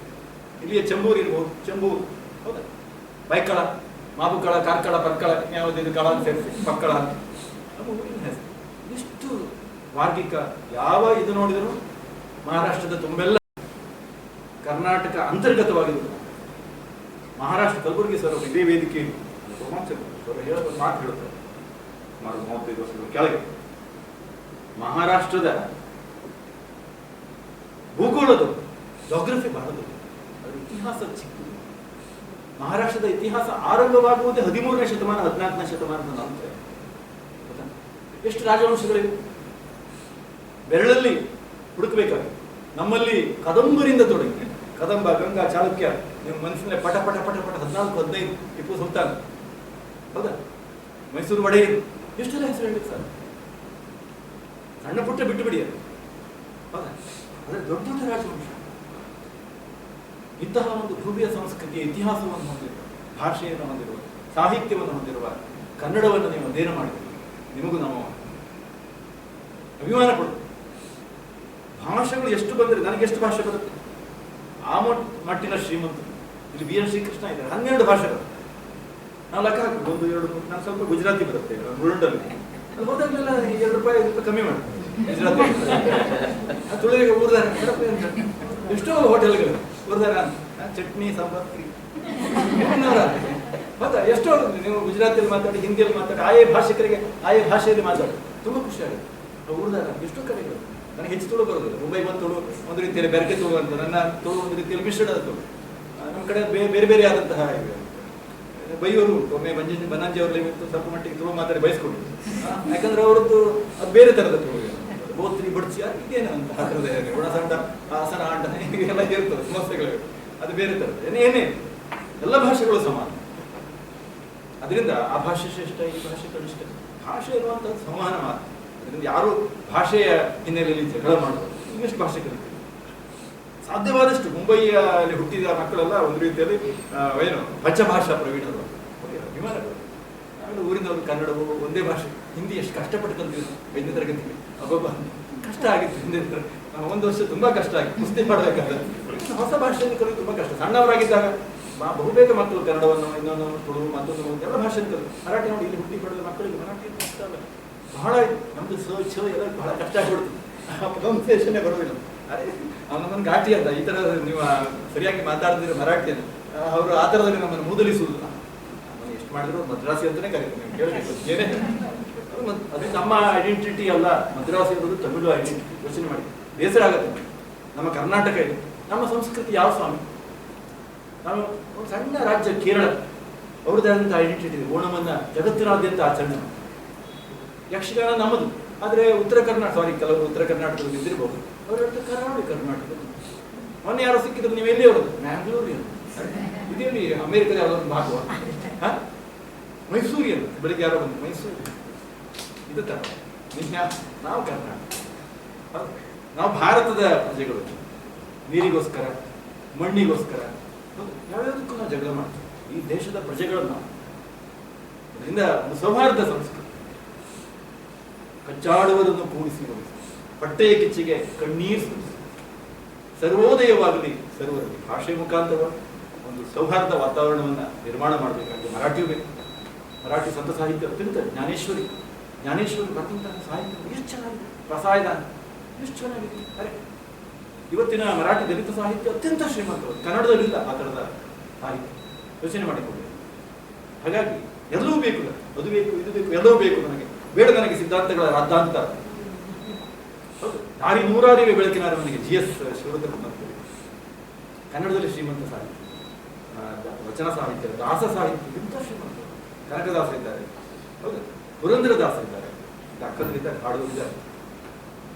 ಇಲ್ಲಿಯ ಚೆಂಬೂರು ಇರ್ಬೋದು, ಚೆಂಬೂರು ಹೌದಾ, ಬೈಕಳ, ಮಾಬುಕಳ, ಕಾರ್ಕಳ, ಪರ್ಕಳ, ಯಾವುದಿದು ಕಳ ಅಂತ ಸೇರಿಸಿ ಪಕ್ಕಳ ಅಂತ ನಮ್ಮ ಊರಿನ ಹೆಸರು. ಇಷ್ಟು ವಾರ್ಗಿಕ ಯಾವ ಇದು ನೋಡಿದ್ರು ಮಹಾರಾಷ್ಟ್ರದ ತುಂಬೆಲ್ಲ ಕರ್ನಾಟಕ ಅಂತರ್ಗತವಾಗಿರುವುದು. ಮಹಾರಾಷ್ಟ್ರ ಕಲಬುರಗಿ ಸರ್ ಇದೇ ವೇದಿಕೆ ಹೇಳೋದು ಮಾತು ಹೇಳುತ್ತಾರೆ ಸುಮಾರು 35 ವರ್ಷಗಳ ಕೆಳಗೆ. ಮಹಾರಾಷ್ಟ್ರದ ಭೂಗೋಳದ ಜಾಗ್ರಫಿ ಬಹಳ ದೊಡ್ಡ, ಅದರ ಇತಿಹಾಸ ಚಿಕ್ಕದು. ಮಹಾರಾಷ್ಟ್ರದ ಇತಿಹಾಸ ಆರಂಭವಾಗುವುದೇ 13ನೇ ಶತಮಾನ 14ನೇ ಶತಮಾನದ ನಂತರ. ಎಷ್ಟು ರಾಜವಂಶಗಳಿವೆ ಬೆರಳಲ್ಲಿ ಹುಡುಕಬೇಕಾಗಿ. ನಮ್ಮಲ್ಲಿ ಕದಂಬರಿಂದ ತೊಡಗಿ ಕದಂಬ, ಗಂಗಾ, ಚಾಲುಕ್ಯ, ನಿಮ್ಮ ಮನಸ್ಸಿನಲ್ಲಿ ಪಟ ಪಟ ಪಟ ಪಟ 14, 15 ಟಿಪ್ಪು ಸುಲ್ತಾನ್ ಹೌದಾ, ಮೈಸೂರು ಒಡೆಯರು, ಎಷ್ಟೆಲ್ಲ ಹೆಸರು ಹೇಳಿ ಸರ್. ಸಣ್ಣ ಪುಟ್ಟ ಬಿಟ್ಟು ಬಿಡಿ ಅದು ಹೌದಾ, ಅದೇ ದೊಡ್ಡ ದೊಡ್ಡ ರಾಜವಂಶ. ಇಂತಹ ಒಂದು ಭವ್ಯ ಸಂಸ್ಕೃತಿಯ ಇತಿಹಾಸವನ್ನು ಹೊಂದಿರುವ, ಭಾಷೆಯನ್ನು ಹೊಂದಿರುವ, ಸಾಹಿತ್ಯವನ್ನು ಹೊಂದಿರುವ ಕನ್ನಡವನ್ನು ನೀವು ಅಧ್ಯಯನ ಮಾಡಿದ್ದೀರಿ. ನಿಮಗೂ ನಾವು ಅಭಿಮಾನ ಪಡುತ್ತೆ. ಭಾಷೆಗಳು ಎಷ್ಟು ಬಂದರೆ ನನಗೆ ಎಷ್ಟು ಭಾಷೆ ಬರುತ್ತೆ ಆ ಮಟ್ಟಿನ ಶ್ರೀಮಂತ. ಇಲ್ಲಿ BN ಶ್ರೀಕೃಷ್ಣ ಇದ್ದಾರೆ, 12 ಭಾಷೆಗಳು. ನಾವು ಲೆಕ್ಕ ಹಾಕಿ 1, 2, 3. ನಾನು ಸ್ವಲ್ಪ ಗುಜರಾತಿ ಬರುತ್ತೆ ಮುರುಂಡಲ್ಲಿ, ಅಲ್ಲಿ ಹೋದಾಗಲೆಲ್ಲ ₹2 ಕಮ್ಮಿ ಮಾಡಿ ಗುಜರಾತಿ ತುಳಿಗೆ ಊರ್ದಾರ ಎಷ್ಟೋ ಹೋಟೆಲ್ಗಳು ಊರ್ದಾರ ಚಟ್ನಿ ಸಾಂಬಾರ್ ಹೌದಾ. ಎಷ್ಟೋ ನೀವು ಗುಜರಾತಿಯಲ್ಲಿ ಮಾತಾಡಿ, ಹಿಂದಿಯಲ್ಲಿ ಮಾತಾಡಿ, ಆಯಾ ಭಾಷಿಕರಿಗೆ ಆಯಾ ಭಾಷೆಯಲ್ಲಿ ಮಾತಾಡಿ ತುಂಬ ಖುಷಿ ಆಗುತ್ತೆ. ಊರ್ದಾರ ಎಷ್ಟೋ ಕಡೆಗಳು. ನನಗೆ ಹೆಚ್ಚು ತುಳು ಬರೋದಿಲ್ಲ. ಮುಂಬೈ ಬಂದು ತುಳು ಒಂದು ರೀತಿಯಲ್ಲಿ ಬೆರಕೆ ತುಳು ಅಂತ, ನನ್ನ ತುಳು ಒಂದು ರೀತಿಯಲ್ಲಿ ಮಿಶ್ರಣದ ತುಳು. ನಮ್ಮ ಕಡೆ ಬೇರೆ ಬೇರೆ ಆದಂತಹ ಬೈಯೋರು ಉಂಟು. ಒಮ್ಮೆ ಬನ್ನಂಜಿ ಅವರಲ್ಲಿ ಸ್ವಲ್ಪ ಮಟ್ಟಿಗೆ ತುಳು ಮಾತಾಡಿ ಬಯಸ್ಕೊಂಡು, ಯಾಕಂದ್ರೆ ಅವರದ್ದು ಅದು ಬೇರೆ ಥರದ ತುಳು, ಬೋತ್ರಿ ಬಡ್ಸಿ ಇದೇನು ಅಂತ ಹಾಕಿದ್ರೆ ಗುಣಸಂಡ ಹಾಸನ ಆಂಡ ಹೀಗೆಲ್ಲ ಇರ್ತದೆ ಸಮಸ್ಯೆಗಳು, ಅದು ಬೇರೆ ಥರದ್ದು. ಏನೇ ಎಲ್ಲ ಭಾಷೆಗಳು ಸಮಾನ. ಅದರಿಂದ ಆ ಭಾಷೆ ಶ್ರೇಷ್ಠ, ಈ ಭಾಷೆ ಕನಿಷ್ಠ. ಭಾಷೆ ಇರುವಂಥದ್ದು ಸಮಾನ ಮಾತು. ಅದರಿಂದ ಯಾರು ಭಾಷೆಯ ಹಿನ್ನೆಲೆಯಲ್ಲಿ ಜಗಳ ಮಾಡೋದು, ಇನ್ನಷ್ಟು ಭಾಷೆ ಕಲಿತೀವಿ. ಸಾಧ್ಯವಾದಷ್ಟು ಮುಂಬೈಯಲ್ಲಿ ಹುಟ್ಟಿದ ಮಕ್ಕಳೆಲ್ಲ ಒಂದು ರೀತಿಯಲ್ಲಿ ಏನು ಪಂಚಭಾಷಾ ಪ್ರವೀಣರು, ಅಭಿಮಾನಗಳು. ಆಮೇಲೆ ಊರಿನವರು ಕನ್ನಡವು ಒಂದೇ ಭಾಷೆ. ಹಿಂದಿ ಎಷ್ಟು ಕಷ್ಟಪಟ್ಟು ಕಲ್ತಿದ್ರು 5ನೇ ತರಗತಿಯಲ್ಲಿ. ಅಬ್ಬಬ್ಬ ಕಷ್ಟ ಆಗಿತ್ತು ಹಿಂದಿ. ಒಂದು ವರ್ಷ ತುಂಬಾ ಕಷ್ಟ ಆಗಿತ್ತು ಕುಸ್ತಿ ಮಾಡಬೇಕಾದ್ರೆ. ಹೊಸ ಭಾಷೆಯನ್ನು ಕಲಿಯೋದು ತುಂಬಾ ಕಷ್ಟ. ಸಣ್ಣವರಾಗಿದ್ದಾಗ ಬಹುಬೇಗ ಮಕ್ಕಳು ಕನ್ನಡವನ್ನು, ಇನ್ನೊಂದು ತುಳು, ಮತ್ತೊಂದು ಎಲ್ಲ ಭಾಷೆಯನ್ನು ಕಲಿತು. ಮರಾಠಿ ನೋಡಿ ಇಲ್ಲಿ ಹುಟ್ಟಿ ಪಡೆದ ಮಕ್ಕಳಿಗೆ ಮರಾಠಿ ಕಷ್ಟ ಅಲ್ಲ, ಬಹಳ ನಮ್ದು ಛ ಎಲ್ಲ ಬಹಳ ಕಷ್ಟ ಆಗಿಬಿಡ್ತು. ಪ್ರೊನೌನ್ಸಿಯೇಷನ್ನೇ ಬರೋದಿಲ್ಲ. ಅದೇ ನಮ್ಮನ್ನು ಘಾಟಿ ಅಂತ ಈ ಥರ ನೀವು ಸರಿಯಾಗಿ ಮಾತಾಡ್ತಿರೋ ಮರಾಠಿಯನ್ನು ಅವರು ಆ ಥರದಲ್ಲಿ ನಮ್ಮನ್ನು ಮೂದಲಿಸುವುದಿಲ್ಲ. ನಮ್ಮನ್ನು ಎಷ್ಟು ಮಾಡಿದ್ರು ಮದ್ರಾಸಿ ಅಂತಲೇ ಕರೀತಾರೆ. ನೀವು ಕೇಳಬೇಕು ಏನೇ ಅದು ನಮ್ಮ ಐಡೆಂಟಿಟಿ ಅಲ್ಲ. ಮದ್ರಾಸಿ ಅನ್ನೋದು ತಮಿಳು ಐಡೆಂಟಿಟಿ. ಯೋಚನೆ ಮಾಡಿ, ಬೇಸರ ಆಗುತ್ತೆ. ನಮ್ಮ ಕರ್ನಾಟಕ ಇದೆ, ನಮ್ಮ ಸಂಸ್ಕೃತಿ ಯಾವ ಸ್ವಾಮಿ. ನಾವು ಒಂದು ಸಣ್ಣ ರಾಜ್ಯ ಕೇರಳ, ಅವ್ರದ್ದೇ ಆದಂಥ ಐಡೆಂಟಿಟಿ ಇದೆ. ಓಣಮನ್ನ ಜಗತ್ತಿನಾದ್ಯಂತ ಆಚರಣೆ. ಯಕ್ಷಗಾನ ನಮ್ಮದು. ಆದರೆ ಕೆಲವರು ಉತ್ತರ ಕರ್ನಾಟಕದಲ್ಲಿ ಇದ್ದಿರಬಹುದು. ಅವ್ರ ಕರ್ನಾಟಕ. ಮೊನ್ನೆ ಯಾರು ಸಿಕ್ಕಿದ್ರು, ನೀವು ಎಲ್ಲಿ ಅವರದು? ಮ್ಯಾಂಗ್ಳೂರಿಯನ್. ಇದೇನು ಅಮೆರಿಕದ ಯಾವುದೊಂದು ಭಾಗವ? ಮೈಸೂರಿಯನ್. ಬೆಳಿಗ್ಗೆ ಯಾರೋ ಬಂದು ಮೈಸೂರು ಇದು ತರ. ನಾವು ಕರ್ನಾಟಕ, ನಾವು ಭಾರತದ ಪ್ರಜೆಗಳು. ನೀರಿಗೋಸ್ಕರ, ಮಣ್ಣಿಗೋಸ್ಕರ ಯಾವ್ಯಾವುದಕ್ಕೂ ನಾವು ಜಗಳ ಮಾಡ್ತೀವಿ. ಈ ದೇಶದ ಪ್ರಜೆಗಳು ನಾವು. ಅದರಿಂದ ಒಂದು ಸೌಹಾರ್ದ ಸಂಸ್ಕೃತಿ. ಕಚ್ಚಾಡುವುದನ್ನು ಕೂಡಿಸಿ, ಪಟ್ಟೆಯ ಕಿಚ್ಚಿಗೆ ಕಣ್ಣೀರು ಸುರಿಸಿ, ಸರ್ವೋದಯವಾಗಲಿ ಸರ್ವರಲ್ಲಿ. ಭಾಷೆ ಮುಖಾಂತರವಾಗಿ ಒಂದು ಸೌಹಾರ್ದ ವಾತಾವರಣವನ್ನು ನಿರ್ಮಾಣ ಮಾಡಬೇಕಾಗಿ ಮರಾಠಿಯೂ ಬೇಕು. ಮರಾಠಿ ಸಂತ ಸಾಹಿತ್ಯ ಅತ್ಯಂತ ಜ್ಞಾನೇಶ್ವರಿ ಬರೆದಂತಹ ಸಾಹಿತ್ಯ ಎಷ್ಟು ಚೆನ್ನಾಗಿದೆ. ಪ್ರಸಾಯದಾನ ಎಷ್ಟು ಚೆನ್ನಾಗಿದೆ. ಅರೆ ಇವತ್ತಿನ ಮರಾಠಿ ದಲಿತ ಸಾಹಿತ್ಯ ಅತ್ಯಂತ ಶ್ರೀಮಂತವಾದ. ಕನ್ನಡದಲ್ಲಿಲ್ಲ ಆ ಥರದ ಸಾಹಿತ್ಯ. ಯೋಚನೆ ಮಾಡಿಕೊಳ್ಳಿ. ಹಾಗಾಗಿ ಎಲ್ಲವೂ ಬೇಕು, ಅದು ಬೇಕು, ಇದು ಬೇಕು, ಎಲ್ಲವೂ ಬೇಕು. ಬೇಡ ನನಗೆ ಸಿದ್ಧಾಂತಗಳ ರಾದ್ದಾಂತ. ಹೌದು, ದಾರಿ ನೂರಾರಿವೆ ಬೆಳಕಿನಾರ ನನಗೆ GS ಶಿವರುದ್ರಪ್ಪ. ಕನ್ನಡದಲ್ಲಿ ಶ್ರೀಮಂತ ಸಾಹಿತ್ಯ, ವಚನ ಸಾಹಿತ್ಯ, ದಾಸ ಸಾಹಿತ್ಯ ಇಂಥ ಶ್ರೀಮಂತ. ಕನಕದಾಸ ಇದ್ದಾರೆ, ಹೌದು, ಪುರಂದರದಾಸ ಇದ್ದಾರೆ, ಅಕ್ಕಂದಿದ್ದಾರೆ, ಹಾಡುವುದಿದ್ದಾರೆ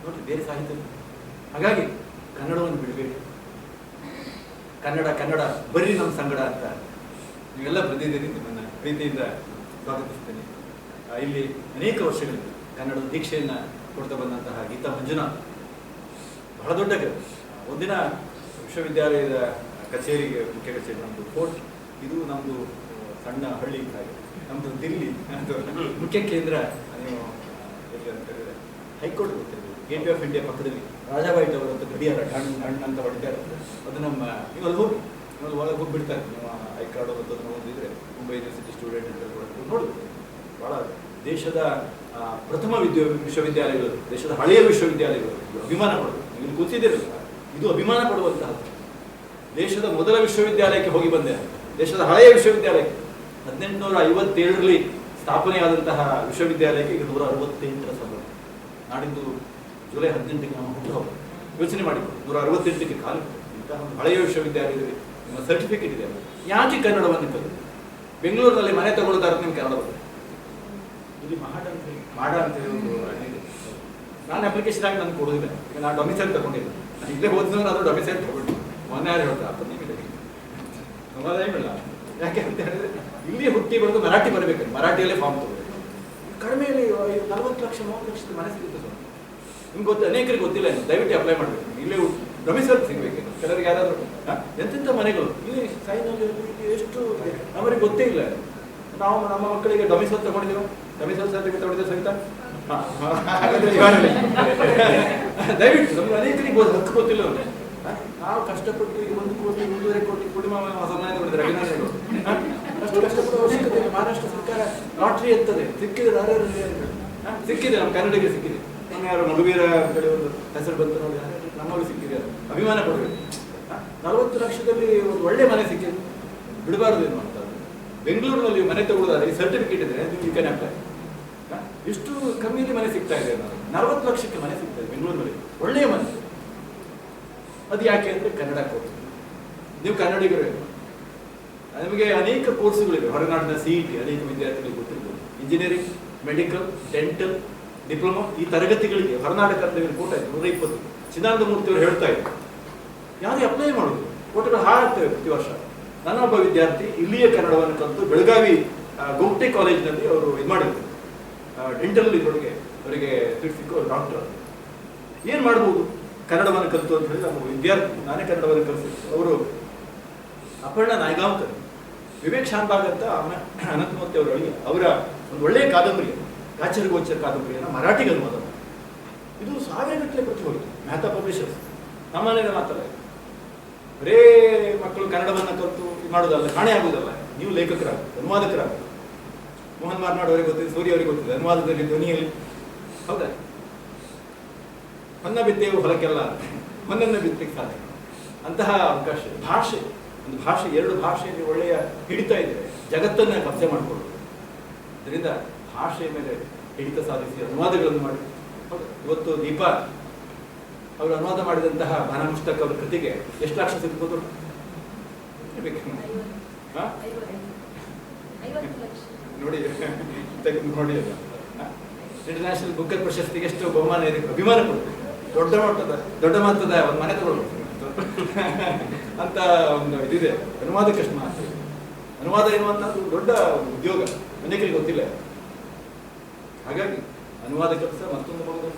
ನೋಡಿ, ಬೇರೆ ಸಾಹಿತ್ಯ. ಹಾಗಾಗಿ ಕನ್ನಡವನ್ನು ಬಿಡಬೇಡಿ. ಕನ್ನಡ ಬರ್ರಿ ನಮ್ಮ ಸಂಗಡ ಅಂತ ನೀವೆಲ್ಲ ಬಂದಿದ್ದೀರಿ. ನಿಮ್ಮನ್ನು ಪ್ರೀತಿಯಿಂದ ಸ್ವಾಗತಿಸ್ತೇನೆ. ಇಲ್ಲಿ ಅನೇಕ ವರ್ಷಗಳಿಂದ ಕನ್ನಡದ ದೀಕ್ಷೆಯನ್ನು ಕೊಡ್ತಾ ಬಂದಂತಹ ಗೀತಾ ಮಂಜುನಾಥ್ ಬಹಳ ದೊಡ್ಡ ಒಂದಿನ ವಿಶ್ವವಿದ್ಯಾಲಯದ ಕಚೇರಿಗೆ, ಮುಖ್ಯ ಕಚೇರಿ, ನಮ್ಮದು ಕೋರ್ಟ್ ಇದು, ನಮ್ಮದು ಸಣ್ಣ ಹಳ್ಳಿ ಇದ್ದಾಗ ನಮ್ಮದು ದಿಲ್ಲಿ ಅದು ಮುಖ್ಯ ಕೇಂದ್ರ. ನೀವು ಎಲ್ಲಿ ಅಂತ ಹೇಳಿದ್ರೆ ಹೈಕೋರ್ಟ್ ಗೊತ್ತಿರ್ಬೋದು, ಗೇಟ್ ವೇ ಆಫ್ ಇಂಡಿಯಾ ಪಕ್ಕದಲ್ಲಿ ರಾಜಾಬಾಯಿ ಟವರ್ ಅಂತ ಗಡಿಯಾರ ಹಣ್ಣು ಅಂತ ಹೊಡಿತಾ ಇರುತ್ತೆ. ಅದು ನಮ್ಮ ನೀವು ಅಲ್ಲಿ ಹೋಗಿ ಒಳಗೆ ಹೋಗಿಬಿಡ್ತಾರೆ. ನೀವು ಐ ಕಾರ್ಡ್ ಅನ್ನೋದನ್ನು ಓದಿದ್ರೆ ಮುಂಬೈ ಯೂನಿವರ್ಸಿಟಿ ಸ್ಟೂಡೆಂಟ್ ಅಂತ ನೋಡ್ಬೋದು. ಭಾಳ ದೇಶದ ಪ್ರಥಮ ವಿಶ್ವವಿದ್ಯಾಲಯಗಳು, ದೇಶದ ಹಳೆಯ ವಿಶ್ವವಿದ್ಯಾಲಯಗಳು, ಅಭಿಮಾನ ಪಡೋದು. ಇಲ್ಲಿ ಕೂತಿದ್ದೀರಲ್ಲ, ಇದು ಅಭಿಮಾನ ಪಡುವಂತಹ ದೇಶದ ಮೊದಲ ವಿಶ್ವವಿದ್ಯಾಲಯಕ್ಕೆ ಹೋಗಿ ಬಂದೆ. ದೇಶದ ಹಳೆಯ ವಿಶ್ವವಿದ್ಯಾಲಯಕ್ಕೆ 1857ರಲ್ಲಿ ಸ್ಥಾಪನೆಯಾದಂತಹ ವಿಶ್ವವಿದ್ಯಾಲಯಕ್ಕೆ ಈಗ 168ರ ಸಂಭ್ರಮ. ನಾಡಿದ್ದು ಜುಲೈ 18ಕ್ಕೆ ನಮ್ಮ ಹುಟ್ಟುಹಬ್ಬ. ಯೋಚನೆ ಮಾಡಿ, 168ಕ್ಕೆ ಕಾಲು ಇಂತಹ ಒಂದು ಹಳೆಯ ವಿಶ್ವವಿದ್ಯಾಲಯದಲ್ಲಿ ನಿಮ್ಮ ಸರ್ಟಿಫಿಕೇಟ್ ಇದೆ. ಯಾಕೆ ಕನ್ನಡವನ್ನು ಕಲಿತು ಬೆಂಗಳೂರಿನಲ್ಲಿ ಮನೆ ತಗೊಳ್ತಾರೆ ನಿಮ್ಗೆ ಕನ್ನಡ ಬರ್ತದೆ. ಇಲ್ಲಿ ಮಾಡ ಅಂತ ಹೇಳಿ ಒಂದು ಇದೆ. ನಾನು ಅಪ್ಲಿಕೇಶನ್ ಆಗಿ ನಾನು ಕೊಡೋದಿಲ್ಲ. ಈಗ ನಾನು ಡೊಮಿಸೈಲ್ ತಗೊಂಡಿದ್ದೆ. ನಾನು ಇಲ್ಲೇ ಹೋದ್ನೂ ಅದು ಡೊಮಿಸೈಲ್ ತಗೊಂಡು ಮೊನ್ನೆ ಯಾರು ಹೇಳ್ತಾರೆ ಅಪ್ಪ ನಿಮಗೆ ಇಲ್ಲ. ಯಾಕೆ ಅಂತ ಹೇಳಿದ್ರೆ ಇಲ್ಲಿ ಹುಟ್ಟಿ ಬಂದು ಮರಾಠಿ ಬರಬೇಕು, ಮರಾಠಿಯಲ್ಲೇ ಫಾರ್ಮ್ ತಗೋಬೇಕು. ಕಡಿಮೆಯಲ್ಲಿ 40 ಲಕ್ಷ 30 ಲಕ್ಷದ ಮನೆ ಸಿಗುತ್ತೆ ಸರ್. ನಿಮ್ಗೆ ಗೊತ್ತು, ಅನೇಕರಿಗೆ ಗೊತ್ತಿಲ್ಲ. ದಯವಿಟ್ಟು ಅಪ್ಲೈ ಮಾಡಬೇಕು. ಇಲ್ಲೇ ಡೊಮಿಸೈಲ್ ಸಿಗಬೇಕು. ಕೆಲವರಿಗೆ ಯಾರಾದರೂ ಎಂತೆಂಥ ಮನೆಗಳು ಇಲ್ಲಿ ಸೈನಲ್ಲಿ ಎಷ್ಟು ನಮಗೆ ಗೊತ್ತೇ ಇಲ್ಲ. ನಾವು ನಮ್ಮ ಮಕ್ಕಳಿಗೆ ಡೊಮಿಸೈಲ್ ತಗೊಂಡಿದ್ದೀವಿ, ಡೊಮಿಸೈಲ್ ಸರ್ಟಿಫಿಕೇಟ್ ತಗೊಂಡಿದ್ದೆ ಸಹಿತ. ದಯವಿಟ್ಟು ನಮ್ಗೆ ಅನೇಕರಿಗೆ ಹಕ್ಕು ಗೊತ್ತಿಲ್ಲ. ನಾವು ಕಷ್ಟಪಟ್ಟು ಈಗ 1 ಕೋಟಿ 1.5 ಕೋಟಿ ಕುಟುಂಬ ಹೊಸ ಮನೆ ನೋಡಿದ್ರೆ ಅಭಿನಂದನೆಗಳು. ಅಷ್ಟು ಕಷ್ಟಪಟ್ಟು ಅವಶ್ಯಕತೆ ಇಲ್ಲ. ಮಹಾರಾಷ್ಟ್ರ ಸರ್ಕಾರ ಲಾಟ್ರಿ ಎತ್ತದೆ, ಸಿಕ್ಕಿದೆ. ಸಿಕ್ಕಿದೆ, ನಮ್ಮ ಕನ್ನಡಿಗರಿಗೆ ಸಿಕ್ಕಿದೆ. ನಮ್ಮ ಯಾರು ಮಗುವೀರ ಕಡೆ ಒಂದು ಹೆಸರು ಬಂತು ನೋಡಿ, ನಮಗೂ ಸಿಕ್ಕಿದೆ. ಅಭಿಮಾನ ಪಡಬೇಕು. 40 ಲಕ್ಷದಲ್ಲಿ ಒಂದು ಒಳ್ಳೆ ಮನೆ ಸಿಕ್ಕಿದೆ, ಬಿಡಬಾರ್ದು ಏನು ಅಂತ. ಬೆಂಗಳೂರಿನಲ್ಲಿ ಮನೆ ತಗೊಳ್ಳೋದಾದ್ರೆ ಈ ಸರ್ಟಿಫಿಕೇಟ್ ಇದ್ರೆ ನೀವು ಯು ಕ್ಯಾನ್ ಅಪ್ಲೈ. ಇಷ್ಟು ಕಮ್ಮಿಯಲ್ಲಿ ಮನೆ ಸಿಗ್ತಾ ಇದೆ. 40 ಲಕ್ಷಕ್ಕೆ ಮನೆ ಸಿಗ್ತಾ ಇದೆ ಬೆಂಗಳೂರಿನಲ್ಲಿ, ಒಳ್ಳೆಯ ಮನೆ. ಅದು ಯಾಕೆ ಅಂದರೆ ಕನ್ನಡ ಕೋರ್ಸ್. ನೀವು ಕನ್ನಡಿಗರು, ನಿಮಗೆ ಅನೇಕ ಕೋರ್ಸ್ಗಳಿವೆ. ಹೊರನಾಡಿನ CET ಅನೇಕ ವಿದ್ಯಾರ್ಥಿಗಳಿಗೆ ಗೊತ್ತಿರ್ಬೋದು. ಇಂಜಿನಿಯರಿಂಗ್, ಮೆಡಿಕಲ್, ಡೆಂಟಲ್, ಡಿಪ್ಲೊಮಾ ಈ ತರಗತಿಗಳಿಗೆ ಹೊರನಾಡಕರ್ತವ್ಯ ಕೋಟ ಇದೆ 120. ಚಿದಾನಂದ ಮೂರ್ತಿಯವರು ಹೇಳ್ತಾ ಇದ್ರು, ಯಾರು ಅಪ್ಲೈ ಮಾಡೋದು, ಕೋಟೆಗಳು ಹಾಳಾಗ್ತವೆ ಪ್ರತಿ ವರ್ಷ. ನನ್ನೊಬ್ಬ ವಿದ್ಯಾರ್ಥಿ ಇಲ್ಲಿಯೇ ಕನ್ನಡವನ್ನು ಕಲಿತು ಬೆಳಗಾವಿ ಗೋಪ್ಟೆ ಕಾಲೇಜಿನಲ್ಲಿ ಅವರು ಇದು ಮಾಡಿದ್ರು, ಡೆಂಟಲ್ ಇದರೊಳಗೆ ಅವರಿಗೆ ಸೀಟ್ ಸಿಕ್ಕು, ಡಾಕ್ಟರ್. ಏನು ಮಾಡ್ಬೋದು ಕನ್ನಡವನ್ನು ಕಲಿತು ಅಂತ ಹೇಳಿ ನಮ್ಮ ವಿದ್ಯಾರ್ಥಿ, ನಾನೇ ಕನ್ನಡವನ್ನು ಕಲಿಸಿದ್ದು. ಅವರು ಅಪರ್ಣ ನಾಯ್ಗಾಂವ್ಕರ್, ವಿವೇಕ್ ಶಾನ್ಭಾಗ್ ಅಂತ ಅನಂತಮೂರ್ತಿ ಅವರ ಅಳಿಯ, ಅವರ ಒಂದು ಒಳ್ಳೆಯ ಕಾದಂಬರಿ ಗಾಚರ ಗೋಚರ ಕಾದಂಬರಿಯನ್ನು ಮರಾಠಿಗೆ ಅನುವಾದ. ಇದು 1000 ಗಟ್ಟಲೆ ಕೊಟ್ಟು ಹೋಯಿತು ಮೆಹ್ತಾ ಪಬ್ಲಿಷರ್ಸ್. ನಮ್ಮನೇಲೆ ಮಾತಲ್ಲ, ಬರೇ ಮಕ್ಕಳು ಕನ್ನಡವನ್ನು ಕಲಿತು ಮಾಡೋದಲ್ಲ, ಕಾಣೆ ಆಗೋದಲ್ಲ. ನೀವು ಲೇಖಕರಾಗ, ಅನುವಾದಕರಾಗ. ಮೋಹನ್ ಮಾರ್ನಾಡ್ ಅವರಿಗೆ ಗೊತ್ತಿದೆ, ಸೂರ್ಯ ಅವರಿಗೆ ಗೊತ್ತಿದೆ, ಅನುವಾದದಲ್ಲಿ ಧ್ವನಿಯಲ್ಲಿ. ಹೌದಾ? ಹೊನ್ನ ಬಿತ್ತೇವು ಹೊಲಕ್ಕೆಲ್ಲ, ಹೊನ್ನನ್ನು ಬಿತ್ತಲಿಕ್ಕೆ ಸಾಧ್ಯ. ಅಂತಹ ಅವಕಾಶ. ಭಾಷೆ, ಒಂದು ಭಾಷೆ, 2 ಭಾಷೆಯಲ್ಲಿ ಒಳ್ಳೆಯ ಹಿಡಿತ ಇದ್ರೆ ಜಗತ್ತನ್ನು ಕಬ್ಜೆ ಮಾಡಿಕೊಳ್ಳೋದು. ಇದರಿಂದ ಭಾಷೆಯ ಮೇಲೆ ಹಿಡಿತ ಸಾಧಿಸಿ ಅನುವಾದಗಳನ್ನು ಮಾಡಿ. ಇವತ್ತು ದೀಪಾ ಅವರು ಅನುವಾದ ಮಾಡಿದಂತಹ ಬಾನ ಮುಸ್ತಕ್ ಅವರ ಕೃತಿಗೆ ಎಷ್ಟು ಲಕ್ಷ ಸಿಗ್ಬೋದು ನೋಡಿ ನೋಡಿ. ಇಂಟರ್ನ್ಯಾಷನಲ್ ಬುಕ್ಕರ್ ಪ್ರಶಸ್ತಿಗೆ ಎಷ್ಟು ಬಹುಮಾನ ಇದೆ, ಅಭಿಮಾನ ಕೊಡ್ತೀವಿ. ದೊಡ್ಡ ಮೊತ್ತದ ಒಂದು ಮನೆ ತಗೊಳ್ಬೇಕು ಅಂತ ಒಂದು ಇದಿದೆ. ಅನುವಾದಕ್ಕಷ್ಟು ಮಾತ್ರ. ಅನುವಾದ ಎನ್ನುವಂಥದ್ದು ದೊಡ್ಡ ಉದ್ಯೋಗ, ಅನೇಕರಿಗೆ ಗೊತ್ತಿಲ್ಲ. ಹಾಗಾಗಿ ಅನುವಾದ ಕೆಲಸ ಮತ್ತೊಂದು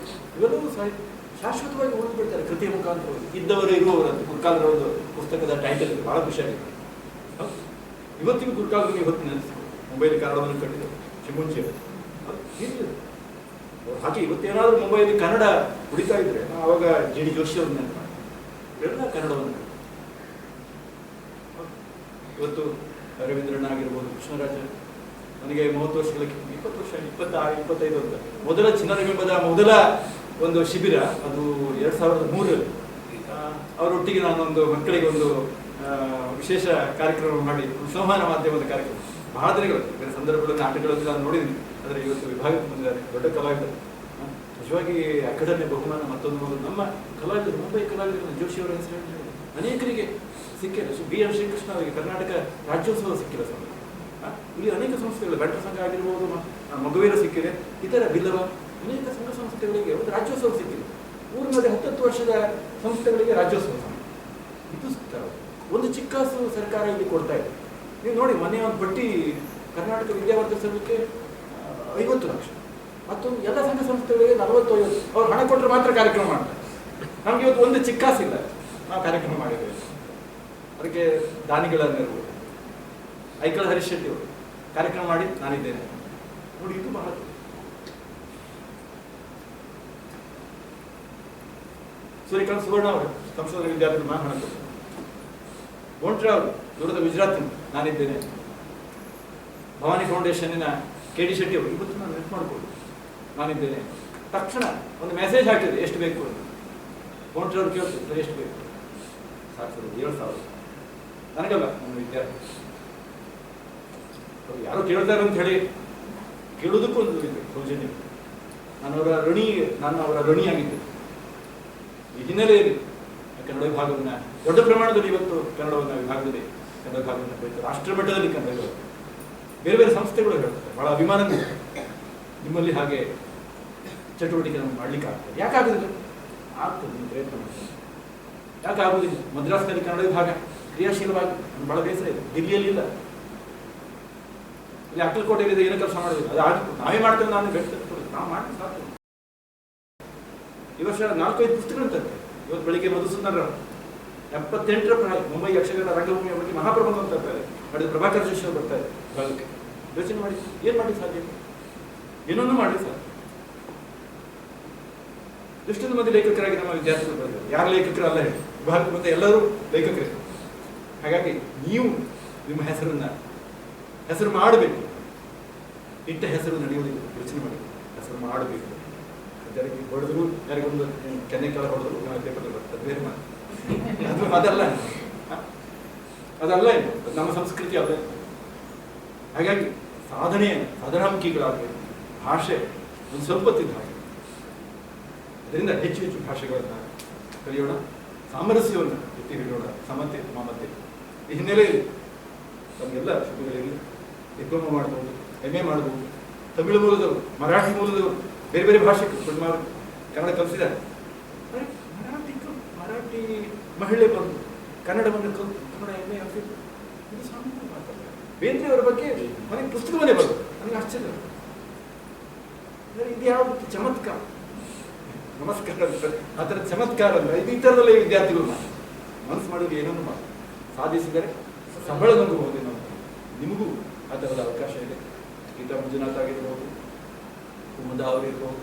ಇವೆಲ್ಲವೂ ಶಾಶ್ವತವಾಗಿ ಓದ್ಬಿಡ್ತಾರೆ ಕೃತಿಯ ಮುಖಾಂತರ. ಇದ್ದವರು ಇರುವವರು ಅಂತ ಗುರ್ಕಾಲ್ರ ಒಂದು ಪುಸ್ತಕದ ಟೈಟಲ್ ಇದೆ, ಬಹಳ ಖುಷಿಯಾಗಿದೆ. ಇವತ್ತಿಗೂ ಗುರ್ಕಾಲ್ರಿಗೆ ಇವತ್ತು ನೆನೆಸ್ಬೋದು. ಮುಂಬೈಲಿ ಕನ್ನಡವನ್ನು ಕಟ್ಟಿದ್ರು ಶಿಮುಂಜಿ ಅವರು. ಹಾಗೆ ಇವತ್ತೇನಾದರೂ ಮುಂಬೈಯಲ್ಲಿ ಕನ್ನಡ ಉಳಿತಾ ಇದ್ರೆ ಆವಾಗ G.D. ಜೋಶಿ ಅವ್ರನ್ನ ನೆನಪು ಮಾಡಿ ಎಲ್ಲ ಕನ್ನಡವನ್ನು. ಇವತ್ತು ರವೀಂದ್ರಣ್ಣ ಆಗಿರ್ಬೋದು, ಕೃಷ್ಣರಾಜ, ನನಗೆ 30 ವರ್ಷಗಳ 20 ವರ್ಷ 26 25 ಅಂತ ಮೊದಲ ಚಿನ್ನರಬಿಂಬದ ಮೊದಲ ಒಂದು ಶಿಬಿರ, ಅದು 2003ರಲ್ಲಿ. ಅವರೊಟ್ಟಿಗೆ ನಾನೊಂದು ಮಕ್ಕಳಿಗೆ ಒಂದು ವಿಶೇಷ ಕಾರ್ಯಕ್ರಮ ಮಾಡಿ, ಸಂವಹನ ಮಾಧ್ಯಮದ ಕಾರ್ಯಕ್ರಮ. ಬಹಳ ದಿನಗಳು ಬೇರೆ ಸಂದರ್ಭಗಳಲ್ಲಿ ನಾಟಕಗಳಲ್ಲಿ ನಾನು ನೋಡಿದ್ದೀನಿ. ಆದರೆ ಇವತ್ತು ವಿಭಾಗಕ್ಕೆ ಬಂದಿದ್ದಾರೆ ದೊಡ್ಡ ಕಲಾವಿದರು. ನಿಜವಾಗಿ ಅಕಾಡೆಮಿ ಬಹುಮಾನ ಮತ್ತೊಂದು ನಮ್ಮ ಕಲಾವಿದರು, ಮುಂಬೈ ಕಲಾವಿದರು ಜೋಶಿ ಅವರ ಹೆಸರು ಅನೇಕರಿಗೆ ಸಿಕ್ಕಿಲ್ಲ. B.R. ಶ್ರೀಕೃಷ್ಣ ಅವರಿಗೆ ಕರ್ನಾಟಕ ರಾಜ್ಯೋತ್ಸವ ಸಿಕ್ಕಿಲ್ಲ ಸರ್. ಇಲ್ಲಿ ಅನೇಕ ಸಂಸ್ಥೆಗಳು, ಬೆಟ್ಟ ಸಂಘ ಆಗಿರ್ಬೋದು, ಮಗುವೀರ ಸಿಕ್ಕಿದೆ, ಇತರ ಬಿಲ್ಲವ ಅನೇಕ ಸಂಘ ಸಂಸ್ಥೆಗಳಿಗೆ ಒಂದು ರಾಜ್ಯೋತ್ಸವ ಸಿಕ್ಕಿದೆ. ಊರಿನಲ್ಲಿ 10 ವರ್ಷದ ಸಂಸ್ಥೆಗಳಿಗೆ ರಾಜ್ಯೋತ್ಸವ. ಇದು ಒಂದು ಚಿಕ್ಕ ಸರ್ಕಾರ ಇಲ್ಲಿ ಕೊಡ್ತಾ ಇದೆ. ನೀವು ನೋಡಿ, ಮೊನ್ನೆ ಒಂದು ಪಟ್ಟಿ ಕರ್ನಾಟಕ ವಿದ್ಯಾವರ್ಧಕ ಸಂಘಕ್ಕೆ 50 ಲಕ್ಷ, ಮತ್ತೊಂದು ಎಲ್ಲ ಸಂಘ ಸಂಸ್ಥೆಗಳಿಗೆ 40-50. ಅವ್ರು ಹಣ ಕೊಟ್ಟರೆ ಮಾತ್ರ ಕಾರ್ಯಕ್ರಮ ಮಾಡ್ತಾರೆ. ನಮ್ಗೆ ಇವತ್ತು ಒಂದು ಚಿಕ್ಕಾಸಿಲ್ಲ, ನಾವು ಕಾರ್ಯಕ್ರಮ ಮಾಡಿದ್ದೇವೆ. ಅದಕ್ಕೆ ದಾನಿಗಳ ನೆರವು, ಐಕಳ ಹರೀಶ್ ಶೆಟ್ಟಿ ಅವರು ಕಾರ್ಯಕ್ರಮ ಮಾಡಿ ನಾನಿದ್ದೇನೆ ನೋಡಿ. ಇದು ಬಹಳ ಸೂರ್ಯಕಾಂತ್ ಸುವರ್ಣ ಅವರು ಸಂಶೋಧನಾ ವಿದ್ಯಾರ್ಥಿ ಮಹಾಮಣಕರು, ಗೋಂಟ್ರೆ ಅವರು ದೂರದ ಗುಜರಾತ್ ನಾನಿದ್ದೇನೆ, ಭವಾನಿ ಫೌಂಡೇಶನ್ನಿನ KD ಶೆಟ್ಟಿ ಅವರು ಇವತ್ತು ನಾನು ನೆನಪು ಮಾಡ್ಬೋದು ನಾನಿದ್ದೇನೆ. ತಕ್ಷಣ ಒಂದು ಮೆಸೇಜ್ ಹಾಕಿದ್ರೆ ಎಷ್ಟು ಬೇಕು ಅಂತ ಗೋಂಟ್ರೆ ಅವ್ರು ಕೇಳ್ತಿದ್ರು ಎಷ್ಟು ಬೇಕು, 7,000 ನನಗಲ್ಲ ನನ್ನ ವಿದ್ಯಾರ್ಥಿ ಯಾರು ಕೇಳ್ತಾರೆ ಅಂತ ಹೇಳಿ ಕೇಳೋದಕ್ಕೂ ಒಂದು ಸೌಜನ್ಯ. ನಾನು ಅವರ ಋಣಿಯಾಗಿದ್ದೆ. ಈ ಹಿನ್ನೆಲೆಯಲ್ಲಿ ಕನ್ನಡ ವಿಭಾಗವನ್ನು ದೊಡ್ಡ ಪ್ರಮಾಣದಲ್ಲಿ ಇವತ್ತು ಕನ್ನಡ ವಿಭಾಗವನ್ನು ಕುರಿತು ರಾಷ್ಟ್ರ ಮಟ್ಟದಲ್ಲಿ ಕನ್ನಡ ಬೇರೆ ಬೇರೆ ಸಂಸ್ಥೆಗಳು ಹೇಳ್ತಾರೆ. ಬಹಳ ಅಭಿಮಾನದಿಂದ ನಿಮ್ಮಲ್ಲಿ ಹಾಗೆ ಚಟುವಟಿಕೆ ಮಾಡ್ಲಿಕ್ಕೆ ಆಗ್ತದೆ. ಯಾಕಾಗುದಿಲ್ಲ? ಆಗ್ತದೆ, ನೀವು ಪ್ರಯತ್ನ ಮಾಡ್ತೀವಿ. ಯಾಕಾಗುದಿಲ್ಲ? ಮದ್ರಾಸ್ನಲ್ಲಿ ಕನ್ನಡ ವಿಭಾಗ ಕ್ರಿಯಾಶೀಲವಾಗಿ ಬಹಳ ಬೇಸರ ಇದೆ. ದಿಲ್ಲಿಯಲ್ಲಿ ಇಲ್ಲ, ಇಲ್ಲಿ ಅಕ್ಕಲಕೋಟೆಯಲ್ಲಿ ಏನು ಕೆಲಸ ಮಾಡೋದಿಲ್ಲ. ಅದು ನಾವೇ ಮಾಡ್ತೇವೆ. ನಾವು ಮಾಡ್ತೀವಿ ಸಾಕು. ಈ ವರ್ಷ 4-5 ಪುಸ್ತಕಗಳು ತರ್ತಾರೆ. ಇವತ್ತು ಬೆಳಿಗ್ಗೆ ಮಧುಸೂದನ್ ರಾವ್ 78ರ ಪ್ರಾಯ ಮುಂಬೈ ಯಕ್ಷಗಾನ ರಂಗಭೂಮಿಯ ಬಗ್ಗೆ ಮಹಾಪ್ರಬಂಧ ಅಂತ ಇರ್ತಾರೆ. ಮಾಡಿದ ಪ್ರಭಾಕರ್ ಜೋಶಿ ಅವರು ಬರ್ತಾರೆ ಭಾಗಕ್ಕೆ. ಯೋಚನೆ ಮಾಡಿ, ಏನ್ ಮಾಡಿ ಸಾಧ್ಯ? ಏನೊಂದು ಮಾಡಿ ಸಾಧ್ಯ. ಎಷ್ಟೊಂದು ಮಂದಿ ಲೇಖಕರಾಗಿ ನಮ್ಮ ವಿದ್ಯಾರ್ಥಿಗಳು ಬರ್ತಾರೆ. ಯಾರು ಲೇಖಕರು ಅಲ್ಲ ಹೇಳಿ, ವಿಭಾಗಕ್ಕೆ ಬಂದ ಎಲ್ಲರೂ ಲೇಖಕರೇ. ಹಾಗಾಗಿ ನೀವು ನಿಮ್ಮ ಹೆಸರು ಮಾಡಬೇಕು. ಇಟ್ಟ ಹೆಸರು ನಡೆಯುವುದಿಲ್ಲ. ಯೋಚನೆ ಮಾಡಿ, ಹೆಸರು ಮಾಡಬೇಕು. ಯಾರಿಗೆ ಹೊಡೆದ್ರು, ಯಾರಿಗೊಂದು ಕೆನ್ನೆ ಕಾಲ ಹೊಡೆದ್ರು ಪೇಪರ್ ಬರ್ತದೆ, ಬೇರೆ ಮಾತು. ಅದಲ್ಲ ಏನು ನಮ್ಮ ಸಂಸ್ಕೃತಿ ಅಲ್ಲ. ಹಾಗಾಗಿ ಸಾಧನಾಮುಖಿಗಳಾಗಬೇಕು. ಭಾಷೆ ಒಂದು ಸಂಪತ್ತಿದ್ದ ಹಾಗೆ. ಅದರಿಂದ ಹೆಚ್ಚು ಹೆಚ್ಚು ಭಾಷೆಗಳನ್ನು ಕಲಿಯೋಣ, ಸಾಮರಸ್ಯವನ್ನು ಎತ್ತಿ ಹಿಡಿಯೋಣ. ಸಮತೆ ಮಮತೆ ಈ ಹಿನ್ನೆಲೆಯಲ್ಲಿ ತಮಗೆಲ್ಲ ಶುಭಗಳಿರಲಿ. ಡಿಪ್ಲೊಮಾ ಮಾಡ್ಬೋದು, MA ಮಾಡ್ಬೋದು. ತಮಿಳು ಮೂಲದವರು, ಮರಾಠಿ ಮೂಲದವರು, ಬೇರೆ ಬೇರೆ ಭಾಷೆ ಕನ್ನಡ ಕಲಿಸಿದ್ದಾರೆ. ಮರಾಠಿ ಮಹಿಳೆ ಬಂದು ಕನ್ನಡವನ್ನು ಕಲಿತು ಕನ್ನಡ MA ಆಗ್ತಿತ್ತು. ಇದು ಸಾಮಾನ್ಯ ಮಾತಲ್ಲ. ಬೇಂದ್ರೆ ಅವರ ಬಗ್ಗೆ ಮನೆಗೆ ಪುಸ್ತಕವನ್ನೇ ಬರೋದು ನನಗೆ ಆಶ್ಚರ್ಯ. ಇದು ಯಾವ ಚಮತ್ಕಾರ, ನಮಸ್ಕಾರ ಅಂತಾರೆ. ಆ ಥರ ಚಮತ್ಕಾರ ಅಂದ್ರೆ ಇದು ಈ ಥರದಲ್ಲೇ ವಿದ್ಯಾರ್ಥಿಗಳು ಮನಸ್ಸು ಮಾಡೋದು ಏನನ್ನು ಮಾಡಿ ಸಾಧಿಸಿದರೆ ಸಂಬಳ ನಂಬಬಹುದು. ನಿಮಗೂ ಆ ಥರದ ಅವಕಾಶ ಇದೆ. ಗೀತಾ ಮಂಜುನಾಥ್ ಆಗಿರ್ಬೋದು, ಕುಮುದಾ ಅವರಿರ್ಬೋದು.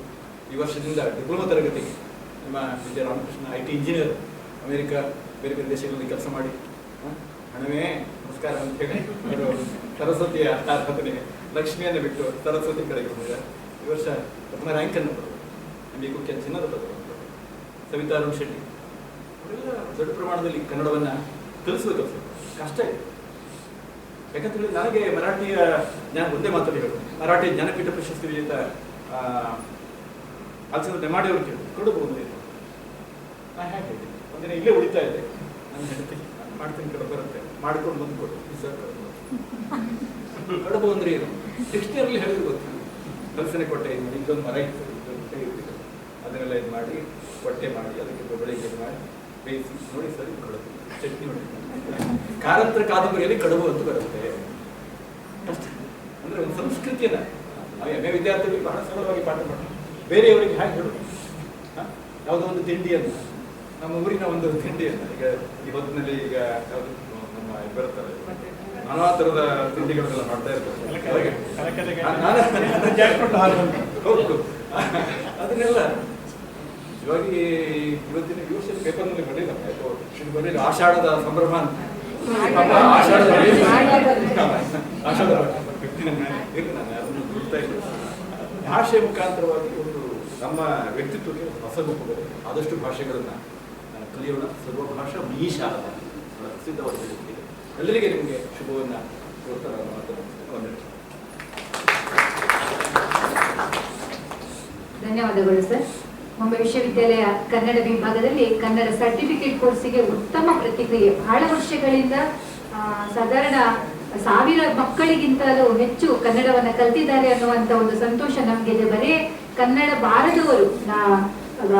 ಈ ವರ್ಷದಿಂದ ಡಿಪ್ಲೊಮಾ ತರಗತಿಗೆ ನಿಮ್ಮ ವಿಜಯ ರಾಮಕೃಷ್ಣ IT ಇಂಜಿನಿಯರ್, ಅಮೆರಿಕ ಬೇರೆ ಬೇರೆ ದೇಶಗಳಲ್ಲಿ ಕೆಲಸ ಮಾಡಿ ಹಣವೇ ನಮಸ್ಕಾರ ಅಂತ ಹೇಳಿ ಅವರು ಸರಸ್ವತಿಯ ಆರಾಧನೆಗೆ ಲಕ್ಷ್ಮಿಯನ್ನು ಬಿಟ್ಟು ಸರಸ್ವತಿ ಕಡೆಗೆ ಹೋಗಿದ್ದಾರೆ. ಈ ವರ್ಷ ಪ್ರಥಮ ರ್ಯಾಂಕನ್ನು ಬರೋದು. MA ಕುಖ್ಯ ಚಿನ್ನದ ಪದಕ. ಸವಿತಾ ಅರುಣ್ ಶೆಟ್ಟಿ ಅವರೆಲ್ಲ ದೊಡ್ಡ ಪ್ರಮಾಣದಲ್ಲಿ ಕನ್ನಡವನ್ನು ಕಲಿಸೋದು ಕಷ್ಟ ಇದೆ. ಯಾಕಂತ ಹೇಳಿ ನನಗೆ ಮರಾಠಿಯ ಒಂದೇ ಮಾತಲ್ಲಿ ಹೇಳೋದು, ಮರಾಠಿ ಜ್ಞಾನಪೀಠ ಪ್ರಶಸ್ತಿ ವಿಜೇತ ಅಲ್ಚಂದ್ರ ನೆಮಾಡಿ ಅವರು ಕೇಳಿ ಕೊಡಬಹುದು. ನಾ ಹೇಗೆ ಹೇಳಿದೆ, ಒಂದಿನ ಇಲ್ಲೇ ಉಳಿತಾ ಇದೆ. ನಾನು ಹೇಳ್ತೀನಿ, ನಾನು ಮಾಡ್ತೀನಿ, ಕಡೆ ಬರುತ್ತೆ, ಮಾಡಿಕೊಂಡು ಬಂದು ಕೊಡು ಸರ್. ಕಡಬು ಅಂದ್ರೆ ಏನು? ಡಿಕ್ಷನರಿಯಲ್ಲಿ ಹೇಳಿದ್ರು ಗೊತ್ತಿಲ್ಲ. ಕಲ್ಸನೆ ಕೊಟ್ಟೆ ಇದು ಮಾಡಿ, ಇದೊಂದು ಮರ ಇತ್ತು, ಇರ್ತಿತ್ತು, ಅದನ್ನೆಲ್ಲ ಇದು ಮಾಡಿ ಕೊಟ್ಟೆ ಮಾಡಿ ಅದಕ್ಕೆ ಬೆಳಿಗ್ಗೆ ಮಾಡಿ ಬೇಯಿಸಿ ನೋಡಿ ಸರಿ ಕಡಬು. ಚಟ್ನಿ ನೋಡಿ ಕಾರಂತರ ಕಾದಂಬರಿಯಲ್ಲಿ ಕಡಬು ಅಂತ ಬರುತ್ತೆ. ಅಂದ್ರೆ ಒಂದು ಸಂಸ್ಕೃತಿಯನ್ನ ನಾವು MA ವಿದ್ಯಾರ್ಥಿಗಳಿಗೆ ಬಹಳ ಸರಳವಾಗಿ ಪಾಠ ಮಾಡ್ತೀವಿ. ಬೇರೆಯವರಿಗೆ ಹೇಗೆ ಹೇಳು, ಯಾವುದೋ ಒಂದು ತಿಂಡಿಯನ್ನು, ನಮ್ಮ ಊರಿನ ಒಂದು ತಿಂಡಿಯನ್ನು, ಈಗ ಈ ಹೊತ್ತಿನಲ್ಲಿ ಈಗ ಯಾವುದು ನಮ್ಮ ಬರುತ್ತಾರೆ ನಾನಾ ಥರದ ತಿಂಡಿಗಳನ್ನೆಲ್ಲ ಮಾಡ್ತಾ ಇರ್ತಾರೆ. ಅದನ್ನೆಲ್ಲ ನಿಜವಾಗಿ ಇವತ್ತಿನ ಯೂಶಲ್ ಪೇಪರ್ನಲ್ಲಿ ಬಂದಿಲ್ಲ, ಇದು ಬಂದಿಲ್ಲ. ಆಷಾಢದ ಸಂಭ್ರಮ ಅಂತ, ಆಷಾಢ ನಾನು ಅದನ್ನು ಬಿಡ್ತಾ ಇದ್ದೀನಿ. ಭಾಷೆ ಮುಖಾಂತರವಾಗಿ ಒಂದು ನಮ್ಮ ವ್ಯಕ್ತಿತ್ವಕ್ಕೆ ಹೊಸ ರೂಪ ಬರುತ್ತೆ. ಆದಷ್ಟು ಭಾಷೆಗಳನ್ನು ಕಲಿಯೋಣ. ಸರ್ವ ಭಾಷಾ ಮೀಶಾರದ ಪ್ರಸಿದ್ಧವಾದ ಎಲ್ಲರಿಗೆ ನಿಮಗೆ ಶುಭವನ್ನು ಕೋರ್ತಾರ ಮಾತನ್ನು. ಧನ್ಯವಾದಗಳು ಸರ್. ಮುಂಬೈ ವಿಶ್ವವಿದ್ಯಾಲಯ ಕನ್ನಡ ವಿಭಾಗದಲ್ಲಿ ಕನ್ನಡ ಸರ್ಟಿಫಿಕೇಟ್ ಕೋರ್ಸಿಗೆ ಉತ್ತಮ ಪ್ರತಿಕ್ರಿಯೆ. ಬಹಳ ವರ್ಷಗಳಿಂದ ಸಾಧಾರಣ 1000 ಮಕ್ಕಳಿಗಿಂತಲೂ ಹೆಚ್ಚು ಕನ್ನಡವನ್ನ ಕಲ್ತಿದ್ದಾರೆ ಅನ್ನುವಂತ ಒಂದು ಸಂತೋಷ ನಮ್ಗೆ ಇದೆ. ಬರೇ ಕನ್ನಡ ಬಾರದವರು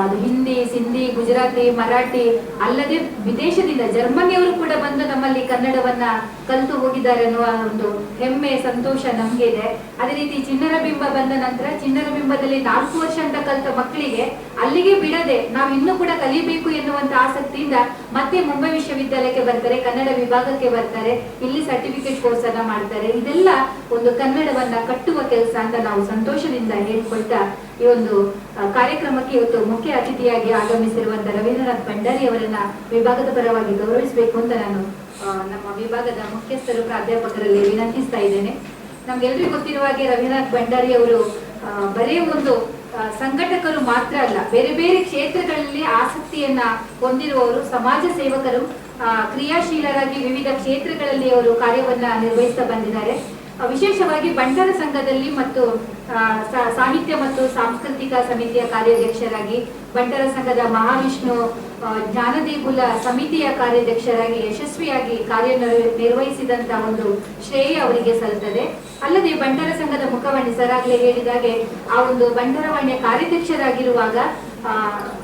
ಅದು ಹಿಂದಿ, ಸಿಂಧಿ, ಗುಜರಾತಿ, ಮರಾಠಿ ಅಲ್ಲದೆ ವಿದೇಶದಿಂದ ಜರ್ಮನಿಯವರು ಕೂಡ ಬಂದು ನಮ್ಮಲ್ಲಿ ಕನ್ನಡವನ್ನ ಕಲಿತು ಹೋಗಿದ್ದಾರೆ ಅನ್ನುವ ಒಂದು ಹೆಮ್ಮೆ, ಸಂತೋಷ ನಮ್ಗೆ ಇದೆ. ಅದೇ ರೀತಿ ಚಿಣ್ಣರ ಬಿಂಬ ಬಂದ ನಂತರ ಚಿಣ್ಣರ ಬಿಂಬದಲ್ಲಿ 4 ವರ್ಷ ಅಂತ ಕಲಿತ ಮಕ್ಕಳಿಗೆ ಅಲ್ಲಿಗೆ ಬಿಡದೆ ನಾವು ಇನ್ನೂ ಕೂಡ ಕಲಿಬೇಕು ಎನ್ನುವಂತ ಆಸಕ್ತಿಯಿಂದ ಮತ್ತೆ ಮುಂಬೈ ವಿಶ್ವವಿದ್ಯಾಲಯಕ್ಕೆ ಬರ್ತಾರೆ, ಕನ್ನಡ ವಿಭಾಗಕ್ಕೆ ಬರ್ತಾರೆ, ಇಲ್ಲಿ ಸರ್ಟಿಫಿಕೇಟ್ ಕೋರ್ಸ್ ಅನ್ನ ಮಾಡ್ತಾರೆ. ಇದೆಲ್ಲ ಒಂದು ಕನ್ನಡವನ್ನ ಕಟ್ಟುವ ಕೆಲಸ ಅಂತ ನಾವು ಸಂತೋಷದಿಂದ ಹೇಳ್ಕೊಳ್ತಾ ಈ ಒಂದು ಕಾರ್ಯಕ್ರಮಕ್ಕೆ ಇವತ್ತು ಮುಖ್ಯ ಅತಿಥಿಯಾಗಿ ಆಗಮಿಸಿರುವಂತಹ ರವೀಂದ್ರನಾಥ್ ಭಂಡಾರಿ ಅವರನ್ನ ವಿಭಾಗದ ಪರವಾಗಿ ಗೌರವಿಸಬೇಕು ಅಂತ ನಾನು ನಮ್ಮ ವಿಭಾಗದ ಮುಖ್ಯಸ್ಥರು ಪ್ರಾಧ್ಯಾಪಕರಲ್ಲಿ ವಿನಂತಿಸ್ತಾ ಇದ್ದೇನೆ. ನಮ್ಗೆಲ್ರಿಗೂ ಗೊತ್ತಿರುವ ಹಾಗೆ ರವೀಂದ್ರನಾಥ್ ಭಂಡಾರಿ ಅವರು ಬರೀ ಒಂದು ಸಂಘಟಕರು ಮಾತ್ರ ಅಲ್ಲ, ಬೇರೆ ಬೇರೆ ಕ್ಷೇತ್ರಗಳಲ್ಲಿ ಆಸಕ್ತಿಯನ್ನ ಹೊಂದಿರುವವರು, ಸಮಾಜ ಸೇವಕರು, ಕ್ರಿಯಾಶೀಲರಾಗಿ ವಿವಿಧ ಕ್ಷೇತ್ರಗಳಲ್ಲಿ ಅವರು ಕಾರ್ಯವನ್ನ ನಿರ್ವಹಿಸ್ತಾ ಬಂದಿದ್ದಾರೆ. ವಿಶೇಷವಾಗಿ ಬಂಟರ ಸಂಘದಲ್ಲಿ ಮತ್ತು ಸಾಹಿತ್ಯ ಮತ್ತು ಸಾಂಸ್ಕೃತಿಕ ಸಮಿತಿಯ ಕಾರ್ಯಾಧ್ಯಕ್ಷರಾಗಿ, ಬಂಟರ ಸಂಘದ ಮಹಾವಿಷ್ಣು ಜ್ಞಾನದೇಗುಲ ಸಮಿತಿಯ ಕಾರ್ಯಾಧ್ಯಕ್ಷರಾಗಿ ಯಶಸ್ವಿಯಾಗಿ ಕಾರ್ಯನಿರ್ವಹಿಸಿದಂತ ಒಂದು ಶ್ರೇಯ ಅವರಿಗೆ ಸಲ್ಲುತ್ತದೆ. ಅಲ್ಲದೆ ಬಂಟರ ಸಂಘದ ಮುಖವಾಣಿ ಸರಾಗಲೇ ಹೇಳಿದಾಗೆ ಆ ಒಂದು ಬಂಟರವಾಣಿಯ ಕಾರ್ಯಾಧ್ಯಕ್ಷರಾಗಿರುವಾಗ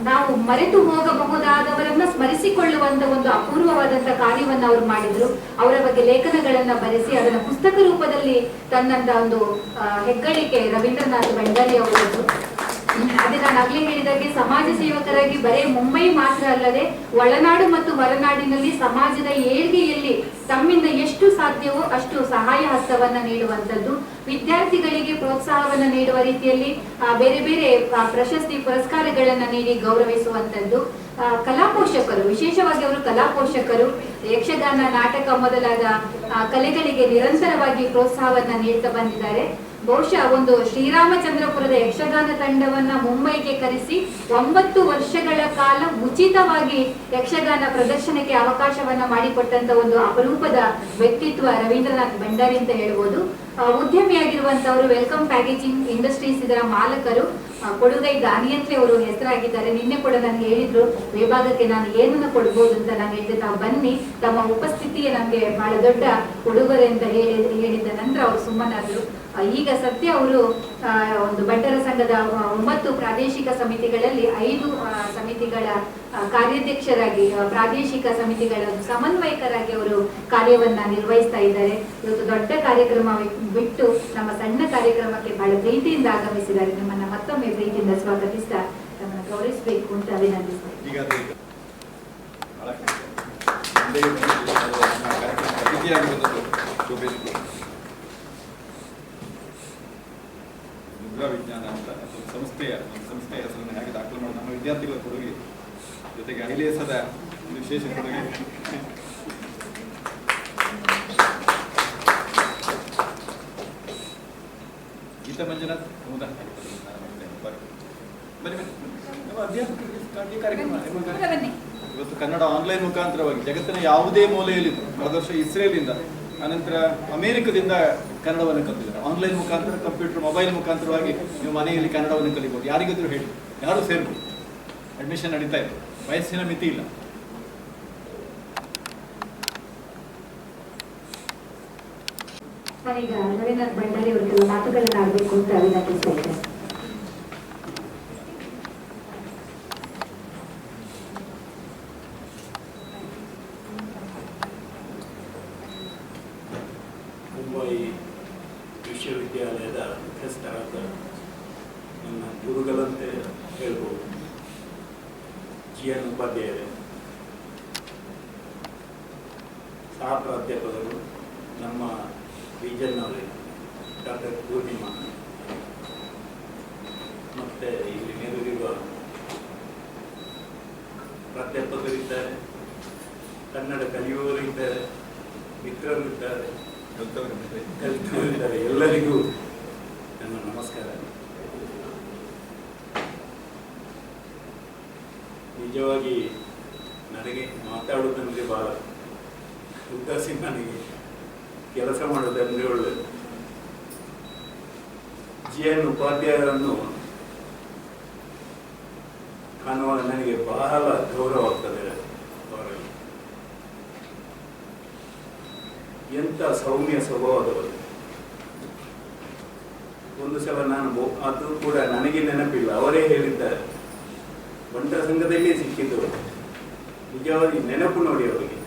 ನಾವು ಮರೆತು ಹೋಗಬಹುದಾದವರನ್ನ ಸ್ಮರಿಸಿಕೊಳ್ಳುವಂತ ಒಂದು ಅಪೂರ್ವವಾದಂತಹ ಕಾರ್ಯವನ್ನ ಅವರು ಮಾಡಿದ್ರು. ಅವರ ಬಗ್ಗೆ ಲೇಖನಗಳನ್ನ ಬರೆಸಿ ಅದನ್ನ ಪುಸ್ತಕ ರೂಪದಲ್ಲಿ ತನ್ನಂತ ಒಂದು ಹೆಗ್ಗಳಿಕೆ ರವೀಂದ್ರನಾಥ್ ಭಂಡಾರಿ ಅವರದ್ದು. ಅದೇ ನಾನು ಆಗ್ಲೇ ಹೇಳಿದಾಗೆ ಸಮಾಜ ಸೇವಕರಾಗಿ ಬರೇ ಮುಂಬೈ ಮಾತ್ರ ಅಲ್ಲದೆ ಒಳನಾಡು ಮತ್ತು ಹೊರನಾಡಿನಲ್ಲಿ ಸಮಾಜದ ಏಳ್ಗೆಯಲ್ಲಿ ತಮ್ಮಿಂದ ಎಷ್ಟು ಸಾಧ್ಯವೋ ಅಷ್ಟು ಸಹಾಯ ಹಸ್ತವನ್ನ ನೀಡುವಂತದ್ದು, ವಿದ್ಯಾರ್ಥಿಗಳಿಗೆ ಪ್ರೋತ್ಸಾಹವನ್ನ ನೀಡುವ ರೀತಿಯಲ್ಲಿ ಬೇರೆ ಬೇರೆ ಪ್ರಶಸ್ತಿ ಪುರಸ್ಕಾರಗಳನ್ನ ನೀಡಿ ಗೌರವಿಸುವಂತದ್ದು. ಕಲಾ ಪೋಷಕರು, ವಿಶೇಷವಾಗಿ ಅವರು ಕಲಾ ಪೋಷಕರು, ಯಕ್ಷಗಾನ, ನಾಟಕ ಮೊದಲಾದ ಕಲೆಗಳಿಗೆ ನಿರಂತರವಾಗಿ ಪ್ರೋತ್ಸಾಹವನ್ನ ನೀಡ್ತಾ ಬಂದಿದ್ದಾರೆ. ಬಹುಶಃ ಒಂದು ಶ್ರೀರಾಮಚಂದ್ರಪುರದ ಯಕ್ಷಗಾನ ತಂಡವನ್ನ ಮುಂಬೈಗೆ ಕರೆಸಿ 9 ವರ್ಷಗಳ ಕಾಲ ಉಚಿತವಾಗಿ ಯಕ್ಷಗಾನ ಪ್ರದರ್ಶನಕ್ಕೆ ಅವಕಾಶವನ್ನ ಮಾಡಿಕೊಟ್ಟಂತ ಒಂದು ಅಪರೂಪದ ವ್ಯಕ್ತಿತ್ವ ರವೀಂದ್ರನಾಥ್ ಭಂಡಾರಿ ಅಂತ ಹೇಳ್ಬೋದು. ಉದ್ಯಮಿಯಾಗಿರುವಂತವರು ವೆಲ್ಕಮ್ ಪ್ಯಾಕೇಜಿಂಗ್ ಇಂಡಸ್ಟ್ರೀಸ್ ಇದರ ಮಾಲಕರು, ಕೊಡುಗೈ ದಾನಿ ಅಂತಲೇ ಅವರು ಹೆಸರಾಗಿದ್ದಾರೆ. ನಿನ್ನೆ ಕೂಡ ನನಗೆ ಹೇಳಿದ್ರು ವಿಭಾಗಕ್ಕೆ ನಾನು ಏನನ್ನ ಕೊಡ್ಬೋದು ಅಂತ. ನಾನು ಹೇಳಿದೆ ತಾವು ಬನ್ನಿ, ತಮ್ಮ ಉಪಸ್ಥಿತಿಯೇ ನಮ್ಗೆ ಬಹಳ ದೊಡ್ಡ ಉಡುಗೊರೆ ಅಂತ ಹೇಳಿದ ನಂತರ ಅವರು ಸುಮ್ಮನಾದ್ರು. ಈಗ ಸದ್ಯ ಅವರು ಒಂದು ಬಂಟರ ಸಂಘದ 9 ಪ್ರಾದೇಶಿಕ ಸಮಿತಿಗಳಲ್ಲಿ 5 ಸಮಿತಿಗಳ ಕಾರ್ಯಾಧ್ಯಕ್ಷರಾಗಿ, ಪ್ರಾದೇಶಿಕ ಸಮಿತಿಗಳ ಸಮನ್ವಯಕರಾಗಿ ಅವರು ಕಾರ್ಯವನ್ನ ನಿರ್ವಹಿಸ್ತಾ ಇದ್ದಾರೆ. ಇವತ್ತು ದೊಡ್ಡ ಕಾರ್ಯಕ್ರಮ ಬಿಟ್ಟು ನಮ್ಮ ಸಣ್ಣ ಕಾರ್ಯಕ್ರಮಕ್ಕೆ ಬಹಳ ಪ್ರೀತಿಯಿಂದ ಆಗಮಿಸಿದ್ದಾರೆ. ನಿಮ್ಮನ್ನ ಮತ್ತೊಮ್ಮೆ ಪ್ರೀತಿಯಿಂದ ಸ್ವಾಗತಿಸ್ತಾ ನಮ್ಮನ್ನ ಗೌರವಿಸಬೇಕು ಅಂತ ವಿನಂತಿಸ್ತೇನೆ. ವಿಜ್ಞಾನ ಅಂತ ಸಂಸ್ಥೆಯ ಹೆಸರನ್ನು ಹೇಗೆ ದಾಖಲು ಮಾಡಿ ನಮ್ಮ ವಿದ್ಯಾರ್ಥಿಗಳ ಕೊಡುಗೆ ಜೊತೆಗೆ ಐಲೇಸದ ಒಂದು ವಿಶೇಷ ಕೊಡುಗೆ. ಗೀತಾ ಮಂಜುನಾಥ್ ಹೌದಾ? ಬನ್ನಿ ನಮ್ಮ ಅಧ್ಯಾಪಕರಿಗೆ ಕಾರ್ಯಕ್ರಮ ಇವತ್ತು ಕನ್ನಡ ಆನ್ಲೈನ್ ಮುಖಾಂತರವಾಗಿ ಜಗತ್ತಿನ ಯಾವುದೇ ಮೂಲೆಯಲ್ಲಿ, ಕಳೆದ ವರ್ಷ ಇಸ್ರೇಲಿಂದ, ಅನಂತರ ಅಮೆರಿಕದಿಂದ ಕನ್ನಡವನ್ನು ಕಲಿತಿದ್ದಾರೆ. ಆನ್ಲೈನ್ ಮುಖಾಂತರ, ಕಂಪ್ಯೂಟರ್, ಮೊಬೈಲ್ ಮುಖಾಂತರವಾಗಿ ನೀವು ಮನೆಯಲ್ಲಿ ಕನ್ನಡವನ್ನು ಕಲಿಬೋದು. ಯಾರಿಗಾದ್ರೂ ಹೇಳಿ, ಯಾರು ಸೇರ್ಬೋದು. ಅಡ್ಮಿಷನ್ ನಡೀತಾ ಇದೆ, ವಯಸ್ಸಿನ ಮಿತಿ ಇಲ್ಲ. ನಾನೀಗ ರವೀಂದ್ರನಾಥ್ ಭಂಡಾರಿ ಅವರು ಕೆಲವು ಮಾತುಗಳನ್ನ ಆಡಬೇಕು ಅಂತ ವಿನಂತಿಸ್ತಾ ಇದ್ದೇನೆ. ಮುಂಬೈ ವಿಶ್ವವಿದ್ಯಾಲಯದ ಮುಖ್ಯಸ್ಥರಾದ ನನ್ನ ಗುರುಗಳಂತೆ ಹೇಳ್ಬೋದು GN ಉಪಾಧ್ಯಾಯರೇ, ಸಹ ಪ್ರಾಧ್ಯಾಪಕರು ನಮ್ಮ ರೀಜನ್ನವರೇ ಡಾಕ್ಟರ್ ಪೂರ್ಣಿಮಾ, ಮತ್ತು ಇಲ್ಲಿ ನೆರೆದಿರುವ ಪ್ರಾಧ್ಯಾಪಕರಿದ್ದಾರೆ, ಕನ್ನಡ ಕಲಿಯುವವರಿದ್ದಾರೆ, ಮಿತ್ರರಿದ್ದಾರೆ, ಕಲಿತವರಿದ್ದಾರೆ. ಎಲ್ಲರಿಗೂ ನನ್ನ ನಮಸ್ಕಾರ. ನಿಜವಾಗಿ ನನಗೆ ಮಾತಾಡೋದಂದರೆ ಭಾಳ ಉದಾಸಿ, ನನಗೆ ಕೆಲಸ ಮಾಡೋದಂದರೆ ಒಳ್ಳೆಯದು. GN ಉಪಾಧ್ಯಾಯರನ್ನು ಕಾಣುವಾಗ ನನಗೆ ಬಹಳ ಗೌರವ ಆಗ್ತದೆ. ಅವರಲ್ಲಿ ಎಂಥ ಸೌಮ್ಯ ಸ್ವಭಾವದವರು. ಒಂದು ಸಲ ನಾನು, ಅದು ಕೂಡ ನನಗೆ ನೆನಪಿಲ್ಲ, ಅವರೇ ಹೇಳಿದ್ದಾರೆ, ಒಂಟರ ಸಂಘದಲ್ಲೇ ಸಿಕ್ಕಿದ್ದು. ನಿಜವಾಗಿ ನೆನಪು ನೋಡಿ ಅವರಿಗೆ.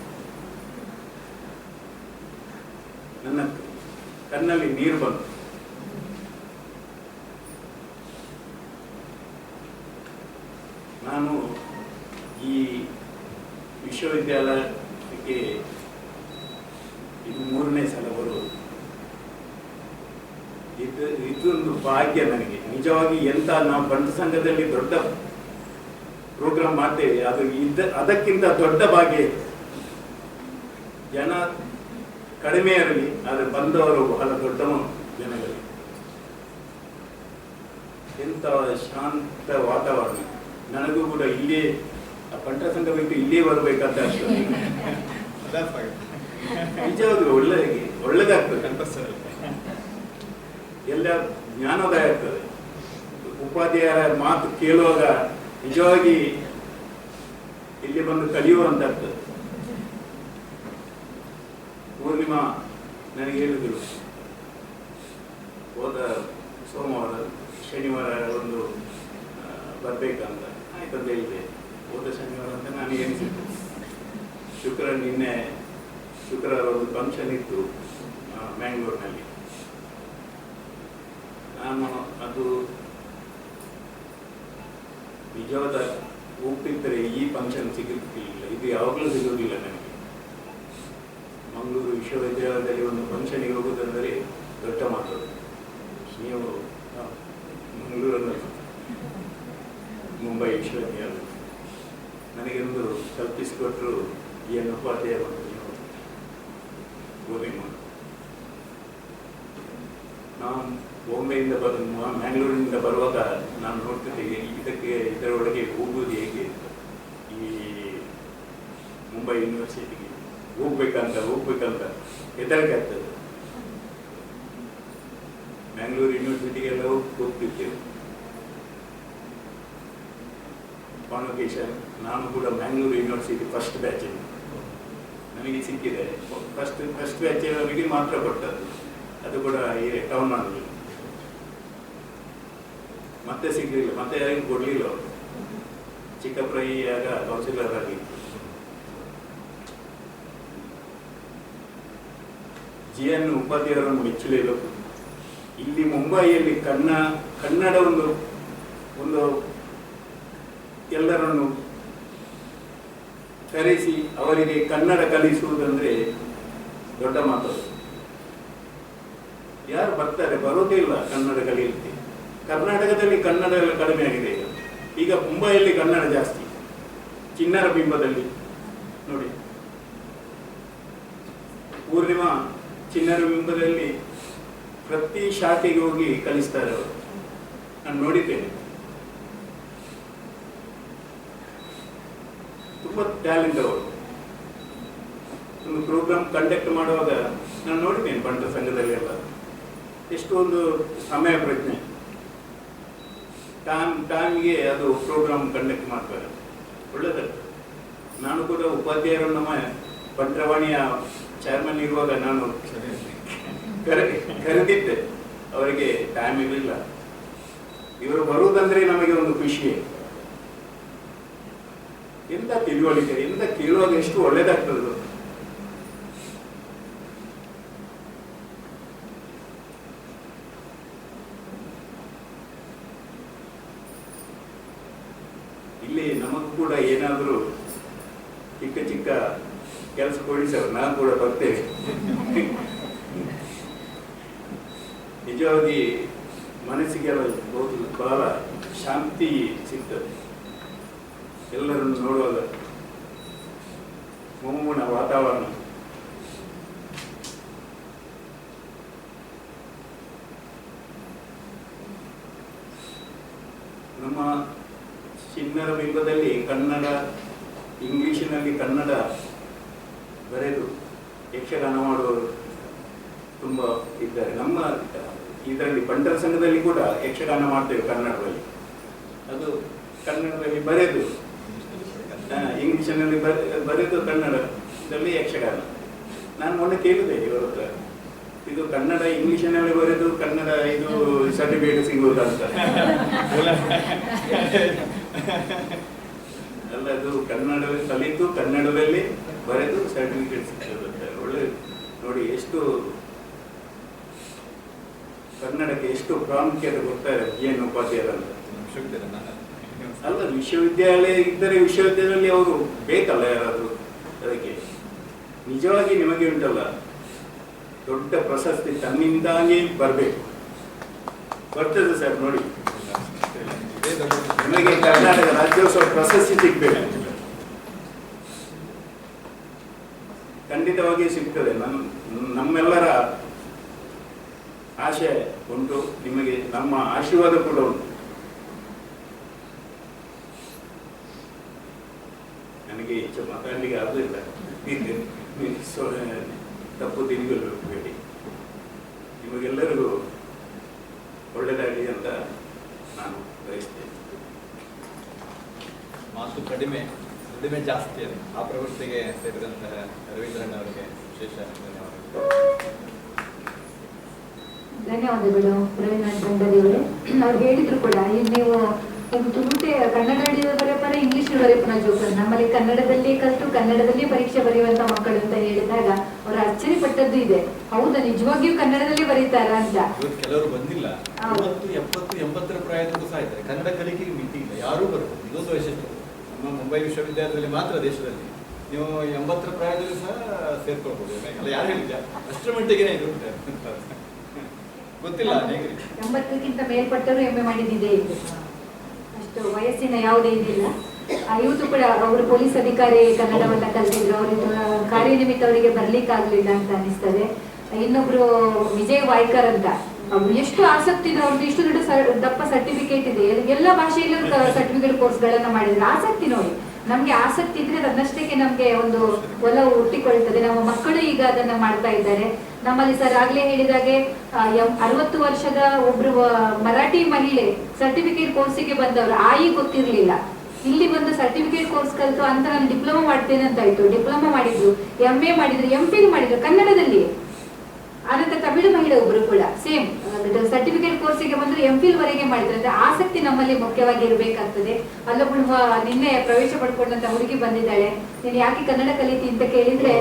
ನನ್ನ ಕಣ್ಣಲ್ಲಿ ನೀರು ಬಂತು. ನಾನು ಈ ವಿಶ್ವವಿದ್ಯಾಲಯಕ್ಕೆ ಇದು 3ನೇ ಸಲ ಬರುವುದು. ಇದೊಂದು ಭಾಗ್ಯ ನನಗೆ. ನಿಜವಾಗಿ ಎಂತ ನಾವು ಬಂಟ ಸಂಘದಲ್ಲಿ ದೊಡ್ಡ ಪ್ರೋಗ್ರಾಮ್ ಮಾಡ್ತೇವೆ, ಅದು ಅದಕ್ಕಿಂತ ದೊಡ್ಡ ಭಾಗ್ಯ. ಜನ ಕಡಿಮೆ ಇರಲಿ, ಆದರೆ ಬಂದವರು ಬಹಳ ದೊಡ್ಡ ಜನಗಳು. ಎಂತ ಶಾಂತ ವಾತಾವರಣ. ನನಗೂ ಕೂಡ ಇಲ್ಲೇ ಬಂಟ ಸಂಘ ಬಿಟ್ಟು ಇಲ್ಲೇ ಬರಬೇಕಂತ ಆಗ್ತದೆ. ನಿಜವಾಗ್ಲೂ ಒಳ್ಳೆದಾಗ್ತದೆ. ಎಲ್ಲ ಜ್ಞಾನೋದಯ ಆಗ್ತದೆ. ಉಪಾಧ್ಯಾಯರ ಮಾತು ಕೇಳುವಾಗ ನಿಜವಾಗಿ ಇಲ್ಲಿ ಬಂದು ಕಲಿಯುವಂತಾಗ್ತದೆ. ಪೂರ್ಣಿಮಾ ನನಗೆ ಹೇಳಿದ್ರು, ಹೋದ ಸೋಮವಾರ ಶನಿವಾರ ಒಂದು ಬರ್ಬೇಕಂತ. ಆಯ್ತಂತ ಹೇಳಿದೆ. ಹೋದ ಶನಿವಾರ ಅಂತ ನಾನು ಎನಿಸಿದ್ದು. ಶುಕ್ರವಾರ ಒಂದು ಫಂಕ್ಷನ್ ಇತ್ತು ಮ್ಯಾಂಗ್ಳೂರಿನಲ್ಲಿ. ನಾನು ಅದು ನಿಜವಾದ ಹೋಗ್ತಿದ್ದರೆ ಈ ಫಂಕ್ಷನ್ ಸಿಗುತ್ತಿಲ್ಲ. ಇದು ಯಾವಾಗಲೂ ಸಿಗುವುದಿಲ್ಲ ನನಗೆ. ಮಂಗಳೂರು ವಿಶ್ವವಿದ್ಯಾಲಯದಲ್ಲಿ ಒಂದು ಫಂಕ್ಷನಿಗೆ ಹೋಗುವುದಂದರೆ ದೊಡ್ಡ ಮಾತು. ನೀವು ಮಂಗಳೂರಲ್ಲಿ ಮುಂಬೈ ವಿಶ್ವವಿದ್ಯಾಲಯ ನನಗೆ ಒಂದು ಕಲ್ಪಿಸಿಕೊಟ್ಟರು. ಏನು ಉಪಾಧ್ಯಾಯ ಗೋವಿಂದ. ನಾನು ಬಾಂಬೆಯಿಂದ ಮ್ಯಾಂಗ್ಳೂರಿನಿಂದ ಬರುವಾಗ ನಾನು ನೋಡ್ತಿದ್ದೆ ಇದರೊಳಗೆ ಹೋಗುವುದು ಹೇಗೆ. ಈ ಮುಂಬೈ ಯೂನಿವರ್ಸಿಟಿಗೆ ಹೋಗ್ಬೇಕಂತ ಹೆದರಿಕೆ ಆಗ್ತದೆ. ಮ್ಯಾಂಗ್ಳೂರು ಯೂನಿವರ್ಸಿಟಿಗೆಲ್ಲ ಹೋಗ್ತಿರ್ತೇವೆ. ಕಾನ್ವೊಕೇಶನ್ ನಾನು ಕೂಡ ಮ್ಯಾಂಗ್ಳೂರು ಯೂನಿವರ್ಸಿಟಿ ಫಸ್ಟ್ ಬ್ಯಾಚ್ ನನಗೆ ಸಿಕ್ಕಿದೆ. ಫಸ್ಟ್ ಬ್ಯಾಚಿನವರಿಗೆ ಮಾತ್ರ ಕೊಟ್ಟದ್ದು. ಅದು ಕೂಡ ಈ ಟೌನ್ ಅಲ್ಲಿ ಮತ್ತೆ ಸಿಗಲಿಲ್ಲ, ಮತ್ತೆ ಯಾರಿಗೂ ಕೊಡಲಿಲ್ಲ. ಚಿಕ್ಕಪ್ರಯ್ಯಾಗ ಕೌನ್ಸಿಲರ್ ಆಗಿ GN ಉಪಾಧ್ಯಾಯರನ್ನು ಮೆಚ್ಚಲೇಬೇಕು. ಇಲ್ಲಿ ಮುಂಬೈಯಲ್ಲಿ ಕನ್ನಡ ಒಂದು ಎಲ್ಲರನ್ನು ಕರೆಸಿ ಅವರಿಗೆ ಕನ್ನಡ ಕಲಿಸುವುದಂದ್ರೆ ದೊಡ್ಡ ಮಾತು. ಯಾರು ಬರ್ತಾರೆ? ಬರೋದೇ ಇಲ್ಲ ಕನ್ನಡ ಕಲಿಯಲಿಕ್ಕೆ. ಕರ್ನಾಟಕದಲ್ಲಿ ಕನ್ನಡ ಎಲ್ಲ ಕಡಿಮೆ ಆಗಿದೆ ಈಗ ಮುಂಬೈಯಲ್ಲಿ ಕನ್ನಡ ಜಾಸ್ತಿ. ಚಿಣ್ಣರ ಬಿಂಬದಲ್ಲಿ ನೋಡಿ, ಪೂರ್ಣಿಮಾ ಚಿಣ್ಣರ ಬಿಂಬದಲ್ಲಿ ಪ್ರತಿ ಶಾಖೆಗೆ ಹೋಗಿ ಕಲಿಸ್ತಾರೆ ಅವರು. ನಾನು ನೋಡಿದ್ದೇನೆ. ತುಂಬ ಟ್ಯಾಲೆಂಟ್ ಅವರು. ಒಂದು ಪ್ರೋಗ್ರಾಮ್ ಕಂಡಕ್ಟ್ ಮಾಡುವಾಗ ನಾನು ನೋಡಿದ್ದೇನೆ ಬಂಟ ಸಂಘದಲ್ಲಿ ಎಲ್ಲ ಎಷ್ಟು ಒಂದು ಸಮಯ ಪ್ರಜ್ಞೆ. ಟೈಮ್ಗೆ ಅದು ಪ್ರೋಗ್ರಾಮ್ ಕಂಡಕ್ಟ್ ಮಾಡ್ತಾರೆ. ಒಳ್ಳೆದಾಗ್ತದೆ. ನಾನು ಕೂಡ ಉಪಾಧ್ಯಾಯರು ನಮ್ಮ ಬಂಟ್ರವಾಣಿಯ ಚೇರ್ಮನ್ ಇರುವಾಗ ನಾನು ಕರೆದಿದ್ದೆ. ಅವರಿಗೆ ಟೈಮ್ ಇರಲಿಲ್ಲ. ಇವರು ಬರುವುದಂದ್ರೆ ನಮಗೆ ಒಂದು ಖುಷಿಯೇ. ಎಂತ ತಿಳುವಳಿಕೆ, ಎಂತ ಕೇಳುವಾಗ ಎಷ್ಟು ಒಳ್ಳೇದಾಗ್ತದೆ. ಇಲ್ಲಿ ನಮಗೂ ಕೂಡ ಏನಾದರೂ ಚಿಕ್ಕ ಚಿಕ್ಕ ಕೆಲಸ ಕೊಡಿಸೋರು ನಾವು ಕೂಡ ಬರ್ತೇವೆ. ನಿಜವಾಗಿ ಮನಸ್ಸಿಗೆಲ್ಲ ಬಹಳ ಶಾಂತಿ ಸಿಗ್ತದೆ. ಎಲ್ಲರನ್ನು ನೋಡುವಾಗ ಮುಮ್ಮುನ ವಾತಾವರಣ. ನಮ್ಮ ಚಿಣ್ಣರ ಬಿಂಬದಲ್ಲಿ ಕನ್ನಡ, ಇಂಗ್ಲಿಷಿನಲ್ಲಿ ಕನ್ನಡ ಬರೆದು ಯಕ್ಷಗಾನ ಮಾಡುವವರು ತುಂಬ ಇದ್ದಾರೆ. ನಮ್ಮ ಇದರಲ್ಲಿ ಬಂಟರ ಸಂಘದಲ್ಲಿ ಕೂಡ ಯಕ್ಷಗಾನ ಮಾಡ್ತೇವೆ ಕನ್ನಡದಲ್ಲಿ. ಅದು ಕನ್ನಡದಲ್ಲಿ ಬರೆದು ಇಂಗ್ಲಿಷಿನಲ್ಲಿ ಬರೆದು ಕನ್ನಡದಲ್ಲಿ ಯಕ್ಷಗಾನ. ನಾನು ಮೊನ್ನೆ ಕೇಳಿದೆ ಇವರ ಹತ್ರ, ಇದು ಕನ್ನಡ ಇಂಗ್ಲಿಷಿನಲ್ಲಿ ಬರೆದು ಕನ್ನಡ ಇದು ಸರ್ಟಿಫಿಕೇಟ್ ಸಿಗುವುದಂತ. ಅದು ಕನ್ನಡ ಕಲಿತು ಕನ್ನಡದಲ್ಲಿ ಬರೆದು ಸರ್ಟಿಫಿಕೇಟ್ ಸಿಗ್ತದೆ. ಒಳ್ಳೆ ನೋಡಿ, ಎಷ್ಟು ಕನ್ನಡಕ್ಕೆ ಎಷ್ಟು ಪ್ರಾಮುಖ್ಯತೆ ಕೊಡ್ತಾರೆ ಏನು ಉಪಾಧ್ಯಾಯರಂತ. ಅಲ್ಲ, ವಿಶ್ವವಿದ್ಯಾಲಯ ಇದ್ದರೆ ವಿಶ್ವವಿದ್ಯಾಲಯದಲ್ಲಿ ಅವರು ಬೇಕಲ್ಲ ಯಾರಾದರೂ ಅದಕ್ಕೆ. ನಿಜವಾಗಿ ನಿಮಗೆ ಉಂಟಲ್ಲ, ದೊಡ್ಡ ಪ್ರಶಸ್ತಿ ತನ್ನಿಂದಾಗಿ ಬರಬೇಕು. ಬರ್ತದೆ ಸರ್, ನೋಡಿ ನಿಮಗೆ ಕರ್ನಾಟಕ ರಾಜ್ಯೋತ್ಸವ ಪ್ರಶಸ್ತಿ ಸಿಗ್ಬೇಕು, ಖಂಡಿತವಾಗಿ ಸಿಗ್ತದೆ. ನಮ್ಮೆಲ್ಲರ ಆಶೆ ಉಂಟು, ನಿಮಗೆ ನಮ್ಮ ಆಶೀರ್ವಾದ ಕೂಡ ಉಂಟು. ನನಗೆ ಹೆಚ್ಚು ಮಾತಾಡಲಿಕ್ಕೆ ಆಗೋದಿಲ್ಲ, ತಪ್ಪು ತಿರುಗಬೇಡಿ. ನಿಮಗೆಲ್ಲರಿಗೂ ಒಳ್ಳೆಯದಾಗಲಿ ಅಂತ ನಾನು ಬಯಸ್ತೇನೆ. ಮಾತು ಕಡಿಮೆ, ದುಡಿಮೆ ಜಾಸ್ತಿ ಇದೆ. ಆ ಪ್ರವೃತ್ತಿಗೆ ಸೇರಿದಂತಹ ರವೀಂದ್ರಣ್ಣ ಅವರಿಗೆ ವಿಶೇಷ ಧನ್ಯವಾದಗಳು ರವೀಂದ್ರನಾಥ್ ಭಂಡಾರಿಯವರೇ. ಅವ್ರು ಹೇಳಿದ್ರು ಕೂಡ, ಈಗ ನೀವು ತುಮಟೆ ಕನ್ನಡ ಬರೆಯಪರ ಇಂಗ್ಲಿಷ್ ಬರೆಯಪನ ಜೋಕರ್, ನಮ್ಮಲ್ಲಿ ಕನ್ನಡದಲ್ಲಿ ಕಲಿತು ಕನ್ನಡದಲ್ಲಿ ಪರೀಕ್ಷೆ ಬರೆಯುವಂತ ಮಕ್ಕಳು ಅಂತ ಹೇಳಿದಾಗ ಅವ್ರು ಅಚ್ಚರಿ ಪಟ್ಟದ್ದು ಇದೆ. ಹೌದಾ, ನಿಜವಾಗಿಯೂ ಕನ್ನಡದಲ್ಲಿ ಬರೀತಾರ ಅಂತ. ಕೆಲವರು ಬಂದಿಲ್ಲ, 70-80 ಪ್ರಾಯದವರೆಗೂ ಸಹ ಇದ್ದಾರೆ. ಕನ್ನಡ ಕಲಿಕೆಗೆ ಮಿತಿ ಇಲ್ಲ, ಯಾರೂ ಬರ್ಬೋದು. ಇದೊಂದು ವೈಶಿಷ್ಟ್ಯ ನಮ್ಮ ಮುಂಬೈ ವಿಶ್ವವಿದ್ಯಾಲಯದಲ್ಲಿ ಮಾತ್ರ ದೇಶದಲ್ಲಿ. ನೀವು 80 ಪ್ರಾಯದಲ್ಲಿ ಸಹ ಸೇರ್ಕೊಳ್ಬೋದು. ಅಲ್ಲ, ಯಾರು ಹೇಳಿದ್ಯಾ? ಅಷ್ಟರ ಮಟ್ಟಿಗೆ ಇದು ಗೊತ್ತಿಲ್ಲ. 80ಕ್ಕಿಂತ ಮೇಲ್ಪಟ್ಟರು MA ಮಾಡಿದ್ದಿದೆ ಇದು. ಅಷ್ಟು ವಯಸ್ಸಿನ ಯಾವುದೇ ಇದಿಲ್ಲ. ಇವತ್ತು ಕೂಡ ಅವರು ಪೊಲೀಸ್ ಅಧಿಕಾರಿ ಕನ್ನಡವನ್ನ ಕಲಿತಿದ್ರು. ಅವರಿಗೆ ಕಾರ್ಯನಿಮಿತ್ತ ಅವರಿಗೆ ಬರ್ಲಿಕ್ಕೆ ಆಗ್ಲಿಲ್ಲ ಅಂತ ಅನಿಸ್ತದೆ. ಇನ್ನೊಬ್ರು ವಿಜಯ್ ವಾಯ್ಕರ್ ಅಂತ, ಎಷ್ಟು ಆಸಕ್ತಿ ಇದ್ರು ಅವ್ರದ್ದು. ಇಷ್ಟು ದಪ್ಪ ಸರ್ಟಿಫಿಕೇಟ್ ಇದೆ, ಎಲ್ಲ ಭಾಷೆಯಲ್ಲೂ ಸರ್ಟಿಫಿಕೇಟ್ ಕೋರ್ಸ್ಗಳನ್ನ ಮಾಡಿದ್ರು. ಆಸಕ್ತಿ ನೋಡಿ, ನಮ್ಗೆ ಆಸಕ್ತಿ ಇದ್ರೆ ಅದನ್ನಷ್ಟಕ್ಕೆ ನಮ್ಗೆ ಒಂದು ಒಲವು ಹುಟ್ಟಿಕೊಳ್ತದೆ. ನಮ್ಮ ಮಕ್ಕಳು ಈಗ ಅದನ್ನ ಮಾಡ್ತಾ ಇದ್ದಾರೆ. ನಮ್ಮಲ್ಲಿ ಸರ್ ಆಗ್ಲೇ ಹೇಳಿದಾಗೆ 60 ವರ್ಷದ ಒಬ್ರು ಮರಾಠಿ ಮಹಿಳೆ ಸರ್ಟಿಫಿಕೇಟ್ ಕೋರ್ಸಿಗೆ ಬಂದವರು. ಗೊತ್ತಿರ್ಲಿಲ್ಲ, ಇಲ್ಲಿ ಬಂದು ಸರ್ಟಿಫಿಕೇಟ್ ಕೋರ್ಸ್ ಕಲಿತು ಅಂತ ನಾನು ಡಿಪ್ಲೊಮಾ ಮಾಡ್ತೇನೆ ಅಂತ ಆಯ್ತು. ಡಿಪ್ಲೊಮಾ ಮಾಡಿದ್ರು, MA ಮಾಡಿದ್ರು, MPhil ಮಾಡಿದ್ರು ಕನ್ನಡದಲ್ಲಿ. ಆನಂತರ ತಮಿಳು ಮಹಿಳೆ ಒಬ್ರು ಕೂಡ ಸೇಮ್ ಸರ್ಟಿಫಿಕೇಟ್ ಕೋರ್ಸಿಗೆ ಬಂದ್ರು, MPhil ವರೆಗೆ ಮಾಡಿದ್ರೆ. ಆಸಕ್ತಿ ನಮ್ಮಲ್ಲಿ ಮುಖ್ಯವಾಗಿ ಇರ್ಬೇಕಾಗ್ತದೆ. ಅಲ್ಲೊಬ್ಳು ನಿನ್ನೆ ಪ್ರವೇಶ ಪಡ್ಕೊಂಡಂತ ಹುಡುಗಿ ಬಂದಿದ್ದಾಳೆ. ನೀನು ಯಾಕೆ ಕನ್ನಡ ಕಲಿತಿ ಅಂತ ಕೇಳಿದ್ರೆ,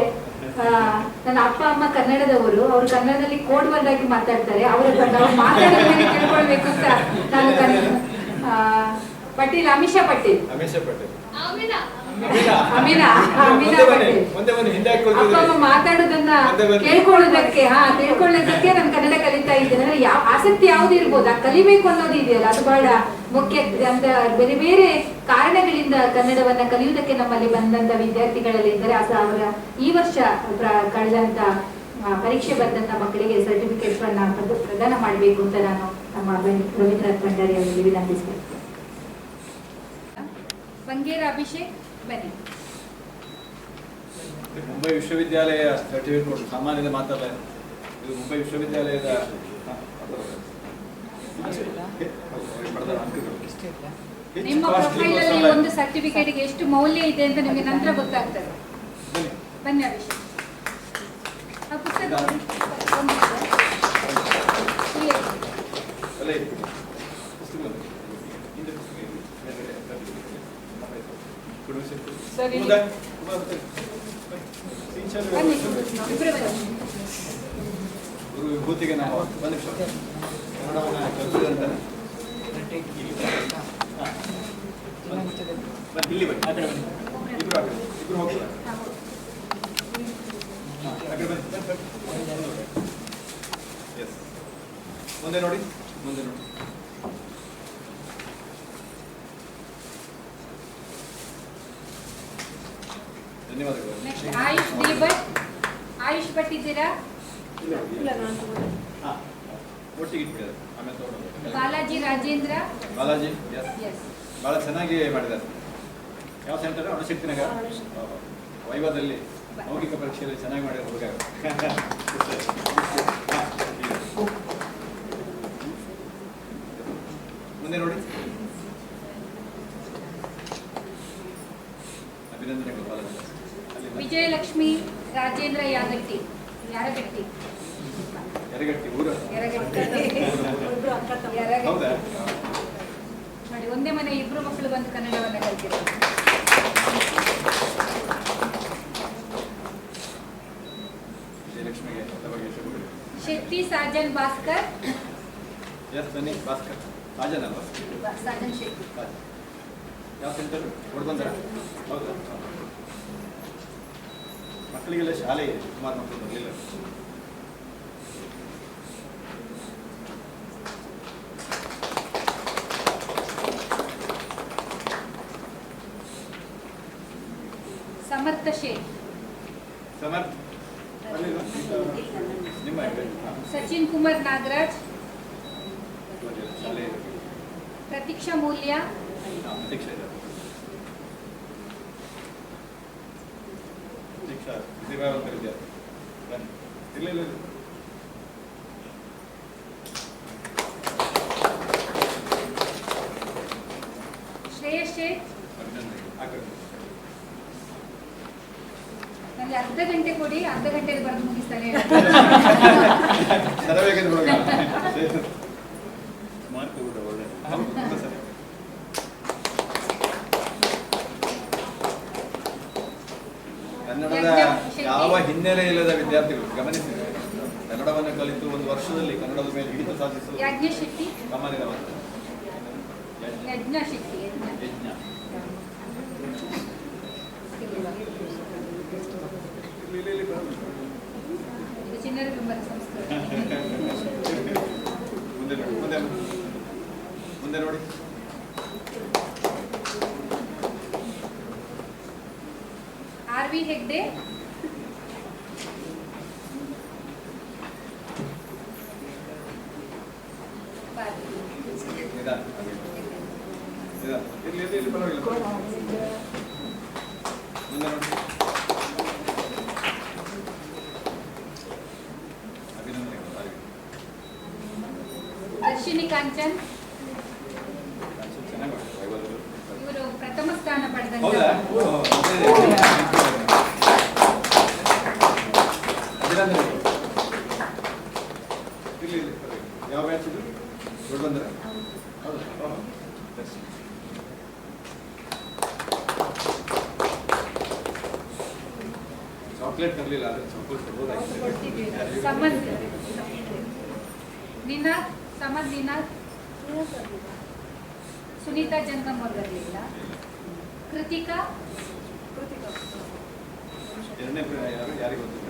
ನನ್ನ ಅಪ್ಪ ಅಮ್ಮ ಕನ್ನಡದವರು, ಅವರು ಕನ್ನಡದಲ್ಲಿ ಕೋಡ್ ವರ್ಡ್ ಆಗಿ ಮಾತಾಡ್ತಾರೆ, ಅವ್ರು ಮಾತಾಡೋದನ್ನ ಕೇಳ್ಕೊಳ್ಬೇಕು ಅಂತ ನಾನು ಪಟೇಲ್ ಅಮಿಷಾ ಪಟೇಲ್ ಅಪ್ಪ ಅಮ್ಮ ಮಾತಾಡೋದನ್ನ ಕೇಳ್ಕೊಳ್ಳೋದಕ್ಕೆ ತಿಳ್ಕೊಳ್ಳೋದಕ್ಕೆ ನಾನು ಕನ್ನಡ ಕಲಿತಾ ಇದ್ದೇನೆ. ಅಂದ್ರೆ ಯಾವ ಆಸಕ್ತಿ ಯಾವ್ದು ಇರ್ಬೋದು, ಆ ಕಲಿಬೇಕು ಅನ್ನೋದು ಇದೆಯಲ್ಲ, ಅದು ಬಹಳ ಮುಖ್ಯ ಆಗ್ತದೆ. ಅಂತ ಬೇರೆ ಬೇರೆ ಕಾರಣಗಳಿಂದ ಕನ್ನಡವನ್ನ ಕಲಿಯುವುದಕ್ಕೆ ನಮ್ಮಲ್ಲಿ ಬಂದಂತ ವಿದ್ಯಾರ್ಥಿಗಳಲ್ಲಿ ಇದ್ದಾರೆ. ಅವರ ಈ ವರ್ಷ ಕಳೆದಂತ ಪರೀಕ್ಷೆ ಬರೆದಂತ ಮಕ್ಕಳಿಗೆ ಸರ್ಟಿಫಿಕೇಟ್ ಪ್ರದಾನ ಮಾಡಬೇಕು ಅಂತ ನಾನು ನಮ್ಮ ರವೀಂದ್ರನಾಥ್ ಭಂಡಾರಿ ಅವರಿಗೆ ವಿನಂತಿಸ್ತೇನೆ. ಬಂಗೇರ ಅಭಿಷೇಕ್ ಬನ್ನಿ. ಮುಂಬೈ ವಿಶ್ವವಿದ್ಯಾಲಯ ಸರ್ಟಿಫಿಕೇಟ್ ಸಾಮಾನ್ಯದ ಮಾತಲ್ಲ, ಇದು ಮುಂಬೈ ವಿಶ್ವವಿದ್ಯಾಲಯದ ನಿಮ್ಮ ಪ್ರೊಫೈಲ್ ಅಲ್ಲಿ ಒಂದು ಸರ್ಟಿಫಿಕೇಟ್ಗೆ ಎಷ್ಟು ಮೌಲ್ಯ ಇದೆ ಅಂತ ನಿಮಗೆ ನಂತರ ಗೊತ್ತಾಗ್ತದೆ. ಬನ್ನಿ ಅಭಿಷೇಕ್. ಗುರು ವಿಭೂತಿಗೆ ನಾವು ಒಂದು ನಿಮಿಷ ಕನ್ನಡವನ್ನು ಕಲಿಸಿದಂತ ಇಲ್ಲಿ ಬನ್ನಿ, ಆ ಕಡೆ ಬನ್ನಿ, ಇಬ್ರು ಹೋಗ್ತಾರೆ. ಮುಂದೆ ನೋಡಿ, ಮುಂದೆ ನೋಡಿ. ಧನ್ಯವಾದಗಳು. ಆಯುಷ್ ಡಿ ಭಟ್. ಆಯುಷ್ ಭಟ್ ಇದ್ದೀರಾ? ಒಟ್ಟಿಗೆ ಇಟ್ಬಿಡಿ, ಆಮೇಲೆ ತಗೊಂಡು. ಬಾಲಾಜಿ ರಾಜೇಂದ್ರ. ಬಾಲಾಜಿ ಬಹಳ ಚೆನ್ನಾಗಿ ಮಾಡಿದ್ದಾರೆ. ಯಾವ ಸೆಂಟರ್? ಅಣುಶಕ್ತಿನಗರ ವೈವಾದಲ್ಲಿ ಮೌಖಿಕ ಪರೀಕ್ಷೆಯಲ್ಲಿ ಚೆನ್ನಾಗಿ ಮಾಡಿರೋ ಹುಡುಗ. ಮುಂದೆ ನೋಡಿ. ಅಭಿನಂದನೆಗಳು ಬಾಲಾಜಿ. ವಿಜಯಲಕ್ಷ್ಮಿ ರಾಜೇಂದ್ರ ಯಾಗಟ್ಟಿ. ಯಾರಗಟ್ಟಿ ಯರಗಟ್ಟಿ ಊರು. ನೋಡಿ, ಒಂದೇ ಮನೆ ಇಬ್ರು ಮಕ್ಕಳು ಬಂದು ಕನ್ನಡವನ್ನ ಕಲ್ತಿದ್ದಾರೆ. ಜಯಲಕ್ಷ್ಮಿಗೆ ಬಗ್ಗೆ ಶೆಟ್ಟಿ ಸಾಜನ್ ಭಾಸ್ಕರ್. ಎಸ್ ಬನ್ನಿ ಭಾಸ್ಕರ್. ಸಾಜನ್ ಅಲ್ವಾ? ಸಾಜನ್ ಶೆಟ್ಟಿ. ಯಾವ ಸೆಂಟರ್ ಹೊಡ್ಬಂದ್ರ? ಹೌದಾ? ಮಕ್ಕಳಿಗೆಲ್ಲ ಶಾಲೆ ಇದೆ, ಸುಮಾರು ಮಕ್ಕಳು ಬರಲಿಲ್ಲ. ಸಮರ್ಥ ಶೇಖ್. ಸಮರ್ಥ ಬರಲಿಲ್ಲ? ನಿಮ್ಮ ಸಚಿನ್ ಕುಮಾರ್ ನಾಗರಾಜ್. ಶಾಲೆ ಇದೆ. ಪ್ರತೀಕ್ಷಾ ಮೂಲ್ಯ. ಪ್ರತೀಕ್ಷಾ ಇದೆ. ಪ್ರತೀಕ್ಷಾ ಪ್ರತಿಭಾವಂತ ವಿದ್ಯಾರ್ಥಿ. ಬನ್ನಿ. ಇಲ್ಲ. ಶ್ರೇಯಸ್ ಶೇಖ್. ನನಗೆ ಅರ್ಧ ಗಂಟೆ ಕೊಡಿ, ಅರ್ಧ ಗಂಟೆಯಲ್ಲಿ ಬರೆದು ಮುಗಿಸ್ತಾನೆ. ಮಾರ್ಕ್ ಕೂಡ ಒಳ್ಳೆ. ಕನ್ನಡದ ಯಾವ ಹಿನ್ನೆಲೆ ಇಲ್ಲದ ವಿದ್ಯಾರ್ಥಿಗಳು ಗಮನಿಸಿದೆ. ಕನ್ನಡವನ್ನು ಕಲಿತು ಒಂದು ವರ್ಷದಲ್ಲಿ ಕನ್ನಡದ ಮೇಲೆ ಹಿಡಿತ ಸಾಧಿಸುವುದು ಯಜ್ಞ ಶೆಟ್ಟಿ. ಸಾಮಾನ್ಯವಾದ ಯಜ್ಞ ಶೆಟ್ಟಿ. ಯಜ್ಞ. ಇದು ಚಿನ್ನರ ಬೆಂಬಲ ಸಂಸ್ಥೆ. ಮುಂದೆ ನೋಡಿ. ಆರ್.ವಿ. ಹೆಗ್ಡೆ. ಇರ್ಲಿ ಪರವಾಗಿಲ್ಲ. ಮುಂದೆ ನೋಡಿ. ದರ್ಶಿನಿ ಕಾಂಚನ್. ಚೆನ್ನಾಗಿ ಇವರು ಪ್ರಥಮ ಸ್ಥಾನ ಪಡೆದಂತ. ಹೌದಾ? ಇಲ್ಲಿ ಯಾವ ಬ್ಯಾಚ್ ಇದು? ದೊಡ್ಡ ಬಂದ್ರೆ ಹೌದಾ? ಚಾಕ್ಲೇಟ್ ತರಲಿಲ್ಲ, ಆದರೆ ಚಾಕ್ಲೇಟ್ ತರ್ಬೋದಾಗಿತ್ತು. ಸಮದ್ ನಿನಾದ್. ಸಮದ್ ನಿನಾದ್. ಸುನೀತಾ ಜಂಗಮ್ ಅವ್ರು ಬರಲಿಲ್ಲ. ಕೃತಿಕಾ. ಎರಡನೇ ಯಾರಿಗೆ ಗೊತ್ತಿತ್ತು?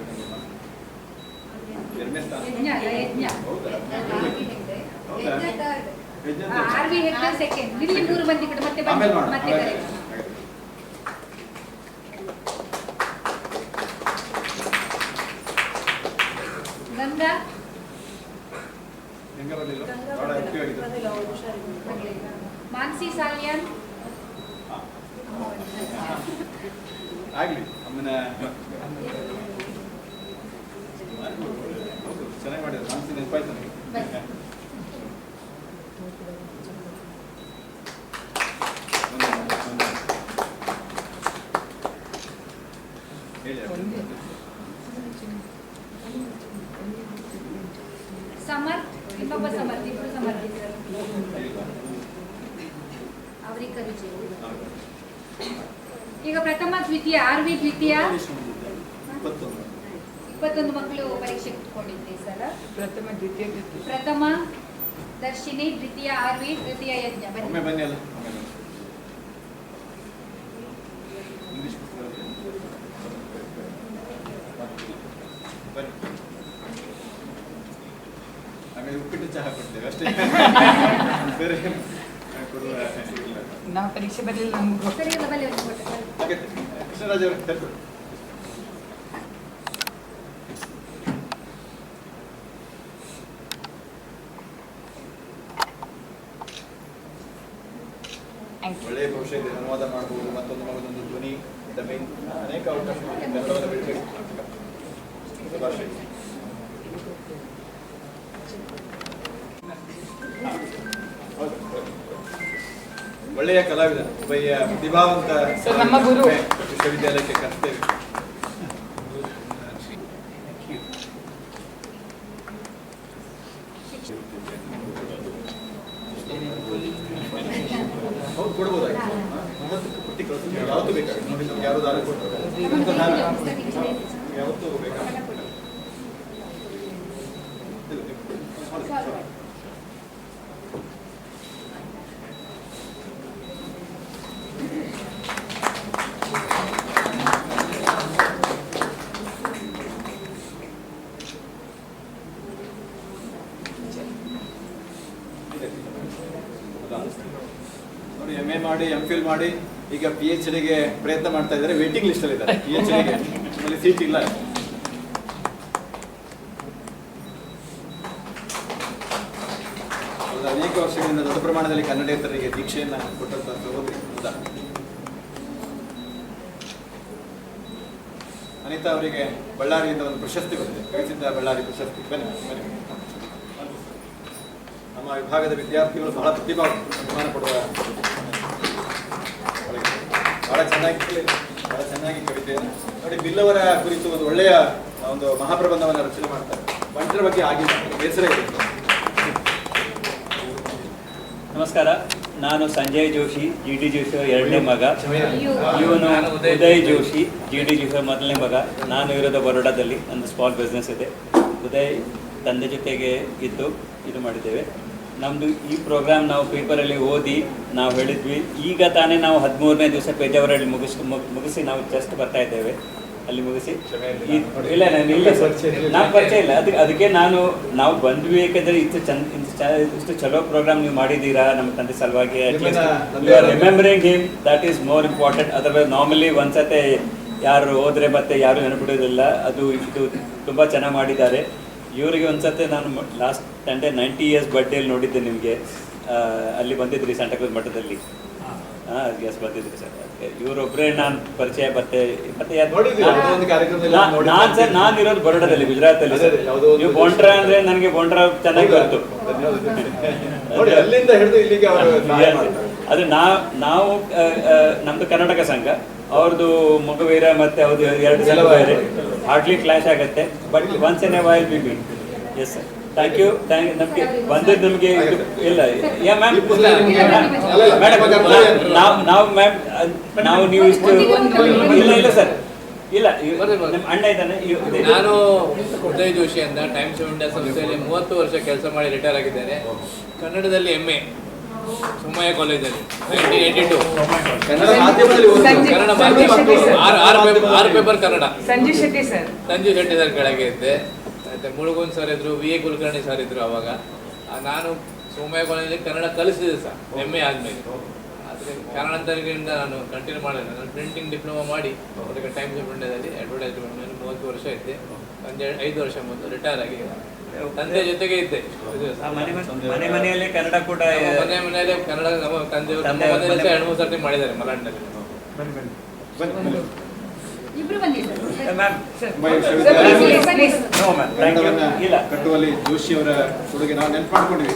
ಎರಡನೇ ಸ್ಥಾನ. ಯಜ್ಞ. ಹೌದಾ? ಆರ್.ವಿ. ಹೆಗ್ಡೆ ಸೆಕೆಂಡ್. ಇಲ್ಲಿ 3 ಮಂದಿ ಕೂಡ ಮತ್ತೆ ಆಮೇಲೆ ಮಾಡೋಣ. ಮತ್ತೆ ಕರೆ. ಗಂಗಾ. ಹೆಂಗ ಬರಲಿಲ್ಲ? ಬಹಳ ಆಕ್ಟಿವ್ ಆಗಿತ್ತು. ಮಾನ್ಸಿ ಸಾಲ್ಯಾನ್. ಆಗ್ಲಿ ಅಮ್ಮನ ಚೆನ್ನಾಗಿ ಮಾಡಿದ್ರು. ಮಾನಸಿ ನೆನಪಾಯ್ತು ನನಗೆ. ಹೇಳಿ. ಸಮರ್ಥ್. ಇನ್ನೊಬ್ಬ ಸಮರ್ಥ್. ಇಬ್ಬರು ಸಮರ್ಥಿಕರು. ಅವರಿಕ ವಿಜಯ್. ಈಗ ಪ್ರಥಮ ದ್ವಿತೀಯ ಆರ್.ವಿ. ದ್ವಿತೀಯ 21 ಮಕ್ಕಳು ಪರೀಕ್ಷೆ ಕುತ್ಕೊಂಡಿದ್ದೆ ಈ ಸಲ. ಪ್ರಥಮ ದರ್ಶಿನಿ, ದ್ವಿತೀಯ ಆರ್.ವಿ., ತೃತೀಯ ಯಜ್ಞ. ಒಮ್ಮೆ ಬನ್ನಿ ಅಲ್ಲ. ಇಂಗ್ಲಿಷ್ ಬನ್ನಿ. ಆಮೇಲೆ ಉಪ್ಪಿಟ್ಟು ಚಹಾ ಕೊಡ್ತೇವೆ ಅಷ್ಟೇ. ಬೇರೆ ಕೊಡುವ ಇಲ್ಲ. ನಾವು ಪರೀಕ್ಷೆ ಬರಲಿಲ್ಲ. ನಮ್ಗೆ ಸರಿ ಇಲ್ಲ, ಬಲೆ ಒಂದು ಕೊಟ್ಟು. ಹಾಗೆ ಕೃಷ್ಣರಾಜ್ ಅವರು ಕರ್ಕೊಂಡು ಒಳ್ಳೆಯ ಭವಿಷ್ಯ ಇದೆ. ಅನುವಾದ ಮಾಡಬಹುದು, ಮತ್ತೊಂದು ಮಗದೊಂದು ಧ್ವನಿ ಡಬ್ಬಿಂಗ್, ಅನೇಕ ಅವಕಾಶಗಳು ಕನ್ನಡವನ್ನು ಬೆಳೆಸಬೇಕು. ಭಾಷೆ ಒಳ್ಳೆಯ ಕಲಾವಿದ, ಒಬ್ಬಯ್ಯ ಪ್ರತಿಭಾವಂತ ನಮ್ಮ ಗುರು. ವಿಶ್ವವಿದ್ಯಾಲಯಕ್ಕೆ ಕರ್ತೇವೆ. ಹೌದು ಕೊಡ್ಬೋದಾಗಿತ್ತು. ಮೂವತ್ತಕ್ಕೆ ಪಟ್ಟಿ ಕಳಿಸ್ತೀವಿ, ಯಾವತ್ತೂ ಬೇಕಾಗುತ್ತೆ ನೋಡಿ, ನಮ್ಗೆ ಯಾರು ದಾರ ಕೊಟ್ಟರು ಯಾವತ್ತೂ ಬೇಕಾಗುತ್ತೆ. ನೋಡಿ MA ಮಾಡಿ MPhil ಮಾಡಿ ಈಗ PhDಗೆ ಪ್ರಯತ್ನ ಮಾಡ್ತಾ ಇದ್ದಾರೆ, ವೇಟಿಂಗ್ ಲಿಸ್ಟ್ ಅಲ್ಲಿ ಇದ್ದಾರೆ. PhDಗೆ ಅಲ್ಲಿ ಸೀಟ್ ಇಲ್ಲ. ಅನೇಕ ವರ್ಷಗಳಿಂದ ದೊಡ್ಡ ಪ್ರಮಾಣದಲ್ಲಿ ಕನ್ನಡೇತರರಿಗೆ ದೀಕ್ಷೆಯನ್ನ ಕೊಟ್ಟಂತ ಸಹೋದರಿ ಅನಿತಾ ಅವರಿಗೆ ಬಳ್ಳಾರಿಯಿಂದ ಒಂದು ಪ್ರಶಸ್ತಿ ಬಂದಿದೆ, ಕವಿಸಿದ್ದ ಬಳ್ಳಾರಿ ಪ್ರಶಸ್ತಿ. ಬನ್ನಿ ಬನ್ನಿ. ನಮ್ಮ ವಿಭಾಗದ ವಿದ್ಯಾರ್ಥಿಗಳು ಬಹಳ ಪ್ರತಿಭಾನ ಪಡುವ, ಬಹಳ ಚೆನ್ನಾಗಿ ಕವಿತೆಯನ್ನು ನೋಡಿ. ಬಿಲ್ಲವರ ಕುರಿತು ಒಂದು ಒಳ್ಳೆಯ ಒಂದು ಮಹಾಪ್ರಬಂಧವನ್ನು ರಚನೆ ಮಾಡ್ತಾರೆ. ಬಂಟರ ಬಗ್ಗೆ ಆಗಿಲ್ಲ, ಬೇಸರ ಇದೆ. ನಮಸ್ಕಾರ, ನಾನು ಸಂಜಯ್ ಜೋಶಿ, GD ಜೋಶಿ ಎರಡನೇ ಮಗ. ಇವನು ಉದಯ್ ಜೋಶಿ, GD ಜೋಶಿ ಮೊದಲನೇ ಮಗ. ನಾನು ಇರೋದು ಬರೋಡಾದಲ್ಲಿ, ಒಂದು ಸ್ಮಾಲ್ ಬಿಸ್ನೆಸ್ ಇದೆ. ಉದಯ್ ತಂದೆ ಜೊತೆಗೆ ಇದ್ದು ಇದು ಮಾಡಿದ್ದೇವೆ. ನಮ್ಮದು ಈ ಪ್ರೋಗ್ರಾಮ್ ನಾವು ಪೇಪರಲ್ಲಿ ಓದಿ ನಾವು ಹೇಳಿದ್ವಿ. ಈಗ ತಾನೇ ನಾವು 13ನೇ ದಿವಸ ಪೇಜಾವರಲ್ಲಿ ಮುಗಿಸಿ ನಾವು ಜಸ್ಟ್ ಬರ್ತಾ ಇದ್ದೇವೆ. ಅಲ್ಲಿ ಮುಗಿಸಿ ಇಲ್ಲ ನಾನು ಪರಿಚಯ ಇಲ್ಲ, ಅದಕ್ಕೆ ನಾವು ಬಂದ್ವಿ. ಯಾಕಂದರೆ ಇಷ್ಟು ಚಲೋ ಪ್ರೋಗ್ರಾಮ್ ನೀವು ಮಾಡಿದ್ದೀರಾ ನಮ್ಮ ತಂದೆ ಸಲುವಾಗಿ. Remembering him, that is more important. Otherwise normally ಒಂದ್ಸತೆ ಯಾರು ಹೋದರೆ ಮತ್ತೆ ಯಾರು ನೆನಪಿಡೋದಿಲ್ಲ. ಇದು ತುಂಬ ಚೆನ್ನಾಗಿ ಮಾಡಿದ್ದಾರೆ. ಇವರಿಗೆ ಒಂದ್ಸತೆ ನಾನು ಲಾಸ್ಟ್ 90 years ಬರ್ಡೇಲಿ ನೋಡಿದ್ದೆ ನಿಮಗೆ, ಅಲ್ಲಿ ಬಂದಿದ್ರಿ ಸಂಟಾಕ್ರೂಸ್ ಮಠದಲ್ಲಿ. ಎಸ್ ಬಂದಿದ್ರಿ ಸರ್. ಇವರೊಬ್ಬರೇ ನಾನು ಪರಿಚಯ. ಮತ್ತೆ ನಾನು ಇರೋದು ಬರೋಡಾದಲ್ಲಿ, ಗುಜರಾತಲ್ಲಿ. ನೀವು ಬೋಂಡ್ರಾ ಅಂದ್ರೆ ನನಗೆ ಬೋಂಡ್ರಾ ಚೆನ್ನಾಗಿ ಬರ್ತು. ಅದು ನಾವು ನಮ್ದು ಕರ್ನಾಟಕ ಸಂಘ, ಅವ್ರದ್ದು ಮಗುವೀರ ಮತ್ತೆ ಅವ್ರದ್ದು 2 ಸಲ ಬೇರೆ, ಹಾರ್ಡ್ಲಿ ಕ್ಲಾಶ್ ಆಗುತ್ತೆ. But once in a while we meet. Yes sir, thank you. ನಮಗೆ ಬಂದಿದ್ದು ನಮಗೆ ಇಲ್ಲ ಯಾ ಮ್ಯಾಮ್, ನಾವು ನೀವು ಇಷ್ಟು ಇಲ್ಲ ಸರ್, ಇಲ್ಲ ನಮ್ಮ ಅಣ್ಣ ಇದ್ದಾನೆ. ನಾನು ಉದಯ್ ಜೋಶಿ ಅಂತ ಟೈಮ್ಸ್ ಆಫ್ ಇಂಡಿಯಾ ಸಂಸ್ಥೆಯಲ್ಲಿ 30 ವರ್ಷ ಕೆಲಸ ಮಾಡಿ ರಿಟೈರ್ ಆಗಿದ್ದೇನೆ. ಕನ್ನಡದಲ್ಲಿ MA ಸುಮ್ಮಯ್ಯ ಕಾಲೇಜಲ್ಲಿ 1982. ಕನ್ನಡ ಮಾಧ್ಯಮ, 6 ಪೇಪರ್ ಕನ್ನಡ. ಸಂಜೀವ್ ಶೆಟ್ಟಿ ಸರ್ ಕೆಳಗೆ ಇದ್ದೆ. ಮತ್ತೆ ಮುಳುಗುನ್ ಸರ್ ಇದ್ರು, VA ಕುಲಕರ್ಣಿ ಸರ್ ಇದ್ರು ಅವಾಗ. ನಾನು ಸೋಮಯ್ಯ ಕಾಲೇಜಲ್ಲಿ ಕನ್ನಡ ಕಲಿಸಿದೆ ಸರ್ MA ಆದಮೇಲೆ. ಆದರೆ ಕಾರಣಾಂತರಗಳಿಂದ ನಾನು ಕಂಟಿನ್ಯೂ ಮಾಡಿದೆ. ನಾನು ಪ್ರಿಂಟಿಂಗ್ ಡಿಪ್ಲೊಮಾ ಮಾಡಿ ಅದಕ್ಕೆ ಟೈಮ್ಸ್ ಆಫ್ ಇಂಡಿಯಾದಲ್ಲಿ ಅಡ್ವರ್ಟೈಸ್ಮೆಂಟ್ ಮೇಲೆ 30 ವರ್ಷ ಇದ್ದೆ. 5 ವರ್ಷ ಮೊದಲು ರಿಟೈರ್ ಆಗಿ ತಂದೆ ಜೊತೆಗೆ ಇದ್ದೆ. ಮನೆಯಲ್ಲಿ ಕನ್ನಡ ಕೂಡ ಮನೆಯಲ್ಲೇ ಕನ್ನಡ ನಮ್ಮ ತಂದೆಯವರು 2-3 ಸರ್ತಿ ಮಾಡಿದ್ದಾರೆ ಮಲಾಡ್ನಲ್ಲಿ. ಕಟ್ಟುವಲ್ಲಿ ಜೋಶಿ ಅವರ ಕೊಡುಗೆ ನಾವು ನೆನಪು ಮಾಡ್ಕೊಂಡಿವಿ.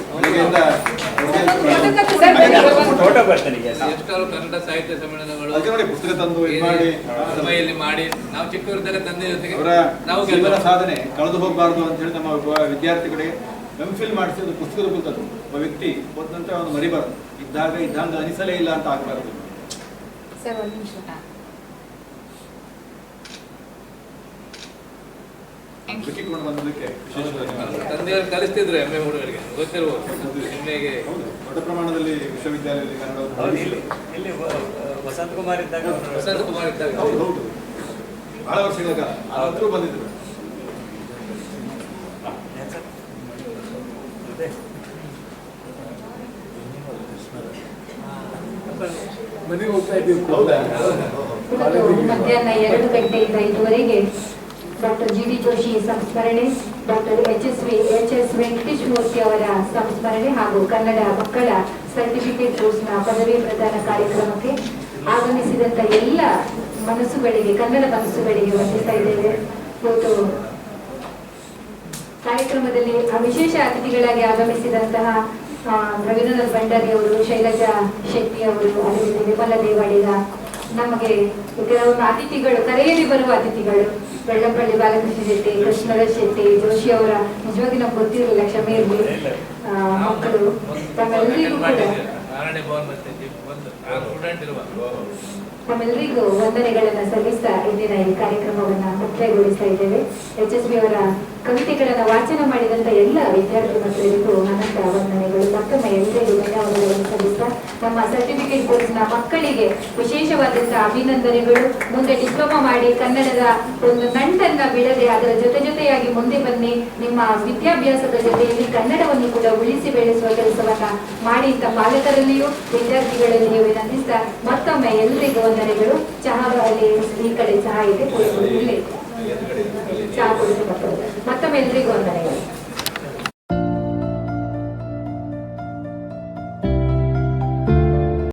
ಎಷ್ಟಾರು ಕನ್ನಡ ಸಾಹಿತ್ಯ ಸಮ್ಮೇಳನಗಳು ನೋಡಿ, ಪುಸ್ತಕ ತಂದು ಮಾಡಿ ನಾವು ಚಿಕ್ಕವರಿದ್ದಾಗ ತಂದೆ ಜೊತೆಗೆ ಅವರ ಜೀವನ ಸಾಧನೆ ಕಳೆದು ಹೋಗಬಾರ್ದು ಅಂತ ಹೇಳಿ ನಮ್ಮ ವಿದ್ಯಾರ್ಥಿಗಳಿಗೆ MPhil ಮಾಡಿಸಿದ ಪುಸ್ತಕದ ಕುರಿತದ್ದು. ಒಬ್ಬ ವ್ಯಕ್ತಿ ಹೋದಂತೆ ಅವನು ಮರಿಬಾರ್ದು, ಇದ್ದಂಗ ಅನಿಸಲೇ ಇಲ್ಲ ಅಂತ ಆಗಬಾರ್ದು. ಹುಡುಕಿಕೊಂಡು ಬಂದದಕ್ಕೆ ತಂದೆಯವರು ಕಲಿಸ್ತಿದ್ರು MA ಹುಡುಗರಿಗೆ, ಗೊತ್ತಿರ್ಬೋದು. MAಗೆ ದೊಡ್ಡ ಪ್ರಮಾಣದಲ್ಲಿ ವಿಶ್ವವಿದ್ಯಾಲಯದಲ್ಲಿ ಕನ್ನಡ ಇಲ್ಲಿ ವಸಂತ ಕುಮಾರ್ ಇದ್ದಾಗ ಹೌದು ಬಹಳ ವರ್ಷಗಳ ಕಾಲ ಅವತ್ತು ಬಂದಿದ್ರು. ಮಧ್ಯಾಹ್ನ 2 ಗಂಟೆಯಿಂದ ಇದುವರೆಗೆ ಡಾಕ್ಟರ್ GD ಜೋಶಿ ಸಂಸ್ಮರಣೆ, ಡಾಕ್ಟರ್ HS ವೆಂಕಟೇಶ್ ಮೂರ್ತಿ ಅವರ ಸಂಸ್ಮರಣೆ ಹಾಗೂ ಕನ್ನಡ ಮಕ್ಕಳ ಸರ್ಟಿಫಿಕೇಟ್ ಕೋರ್ಸ್ನ ಪದವಿ ಪ್ರದಾನ ಕಾರ್ಯಕ್ರಮಕ್ಕೆ ಆಗಮಿಸಿದಂತ ಎಲ್ಲ ಮನಸ್ಸುಗಳಿಗೆ, ಕನ್ನಡ ಮನಸ್ಸುಗಳಿಗೆ ವಂದಿಸ್ತಾ ಇದ್ದೇವೆ. ಇವತ್ತು ಕಾರ್ಯಕ್ರಮದಲ್ಲಿ ವಿಶೇಷ ಅತಿಥಿಗಳಾಗಿ ಆಗಮಿಸಿದಂತಹ ರವೀಂದ್ರನಾಥ್ ಭಂಡಾರಿ ಅವರು, ಶೈಲಜಾ ಶೆಟ್ಟಿ ಅವರು, ಅದೇ ರೀತಿ ವಿಮಲ ದೇವಾಡಿಗ, ನಮಗೆ ಕೆಲವು ಅತಿಥಿಗಳು, ಕರೆಯಲ್ಲಿ ಬರುವ ಅತಿಥಿಗಳು ಬೆಳ್ಳಂಪಳ್ಳಿ ಬಾಲಕೃಷ್ಣ ಶೆಟ್ಟಿ, ಕೃಷ್ಣರಾಜ್ ಶೆಟ್ಟಿ, ಜೋಶಿ ಅವರ ನಿಜವಾಗಿ ನಮ್ಗೆ ಗೊತ್ತಿರಲಿಲ್ಲ, ಕ್ಷಮೆ ಇರಲಿ. ಮಕ್ಕಳು ತಮ್ಮೆಲ್ಲರಿಗೂ ಕೂಡ ಆರನೇ ಭವನ್ ಮತ್ತೆ ಒಂದು ಸ್ಟೂಡೆಂಟ್ ಇರುವಾಗ ನಮ್ಮೆಲ್ಲರಿಗೂ ವಂದನೆಗಳನ್ನ ಸಲ್ಲಿಸ್ತಾ ಇಂದಿನ ಈ ಕಾರ್ಯಕ್ರಮವನ್ನ ಮುಕ್ತಾಯಗೊಳಿಸ್ತಾ ಇದ್ದೇವೆ. HSB ಅವರ ಕವಿತೆಗಳನ್ನ ವಾಚನ ಮಾಡಿದಂತ ಎಲ್ಲ ವಿದ್ಯಾರ್ಥಿ ಮಕ್ಕಳಿಗೂ ಅನಂತ ವಂದನೆಗಳು. ಮತ್ತೊಮ್ಮೆ ಎಲ್ಲರಿಗೂ ಧನ್ಯವಾದಗಳನ್ನು ಸಲ್ಲಿಸ್ತಾ ನಮ್ಮ ಸರ್ಟಿಫಿಕೇಟ್ ಕೋರ್ಸ್ನ ಮಕ್ಕಳಿಗೆ ವಿಶೇಷವಾದಂತಹ ಅಭಿನಂದನೆಗಳು. ಮುಂದೆ ಡಿಪ್ಲೊಮಾ ಮಾಡಿ ಕನ್ನಡದ ಒಂದು ನಂಟನ್ನ ಬಿಡದೆ ಅದರ ಜೊತೆಯಾಗಿ ಮುಂದೆ ಬನ್ನಿ. ನಿಮ್ಮ ವಿದ್ಯಾಭ್ಯಾಸದ ಜೊತೆಯಲ್ಲಿ ಕನ್ನಡವನ್ನು ಕೂಡ ಉಳಿಸಿ ಬೆಳೆಸುವ ಕೆಲಸವನ್ನ ಮಾಡಿ ಅಂತ ಪಾಲಕರಲ್ಲಿಯೂ ವಿದ್ಯಾರ್ಥಿಗಳಲ್ಲಿಯೂ ವಿನಂತಿಸ್ತಾ ಮತ್ತೊಮ್ಮೆ ಎಲ್ಲರಿಗೂ ವಂದನೆಗಳು. ಚಹಾ ಅಲ್ಲಿ ಈ ಕಡೆ ಚಹಾ ಇದೆ, ಇಲ್ಲೇ ಚಹಾ ಕುಡಿದು ಮತ್ತೊಮ್ಮೆ ಎಲ್ಲರಿಗೂ ವಂದನೆಗಳು.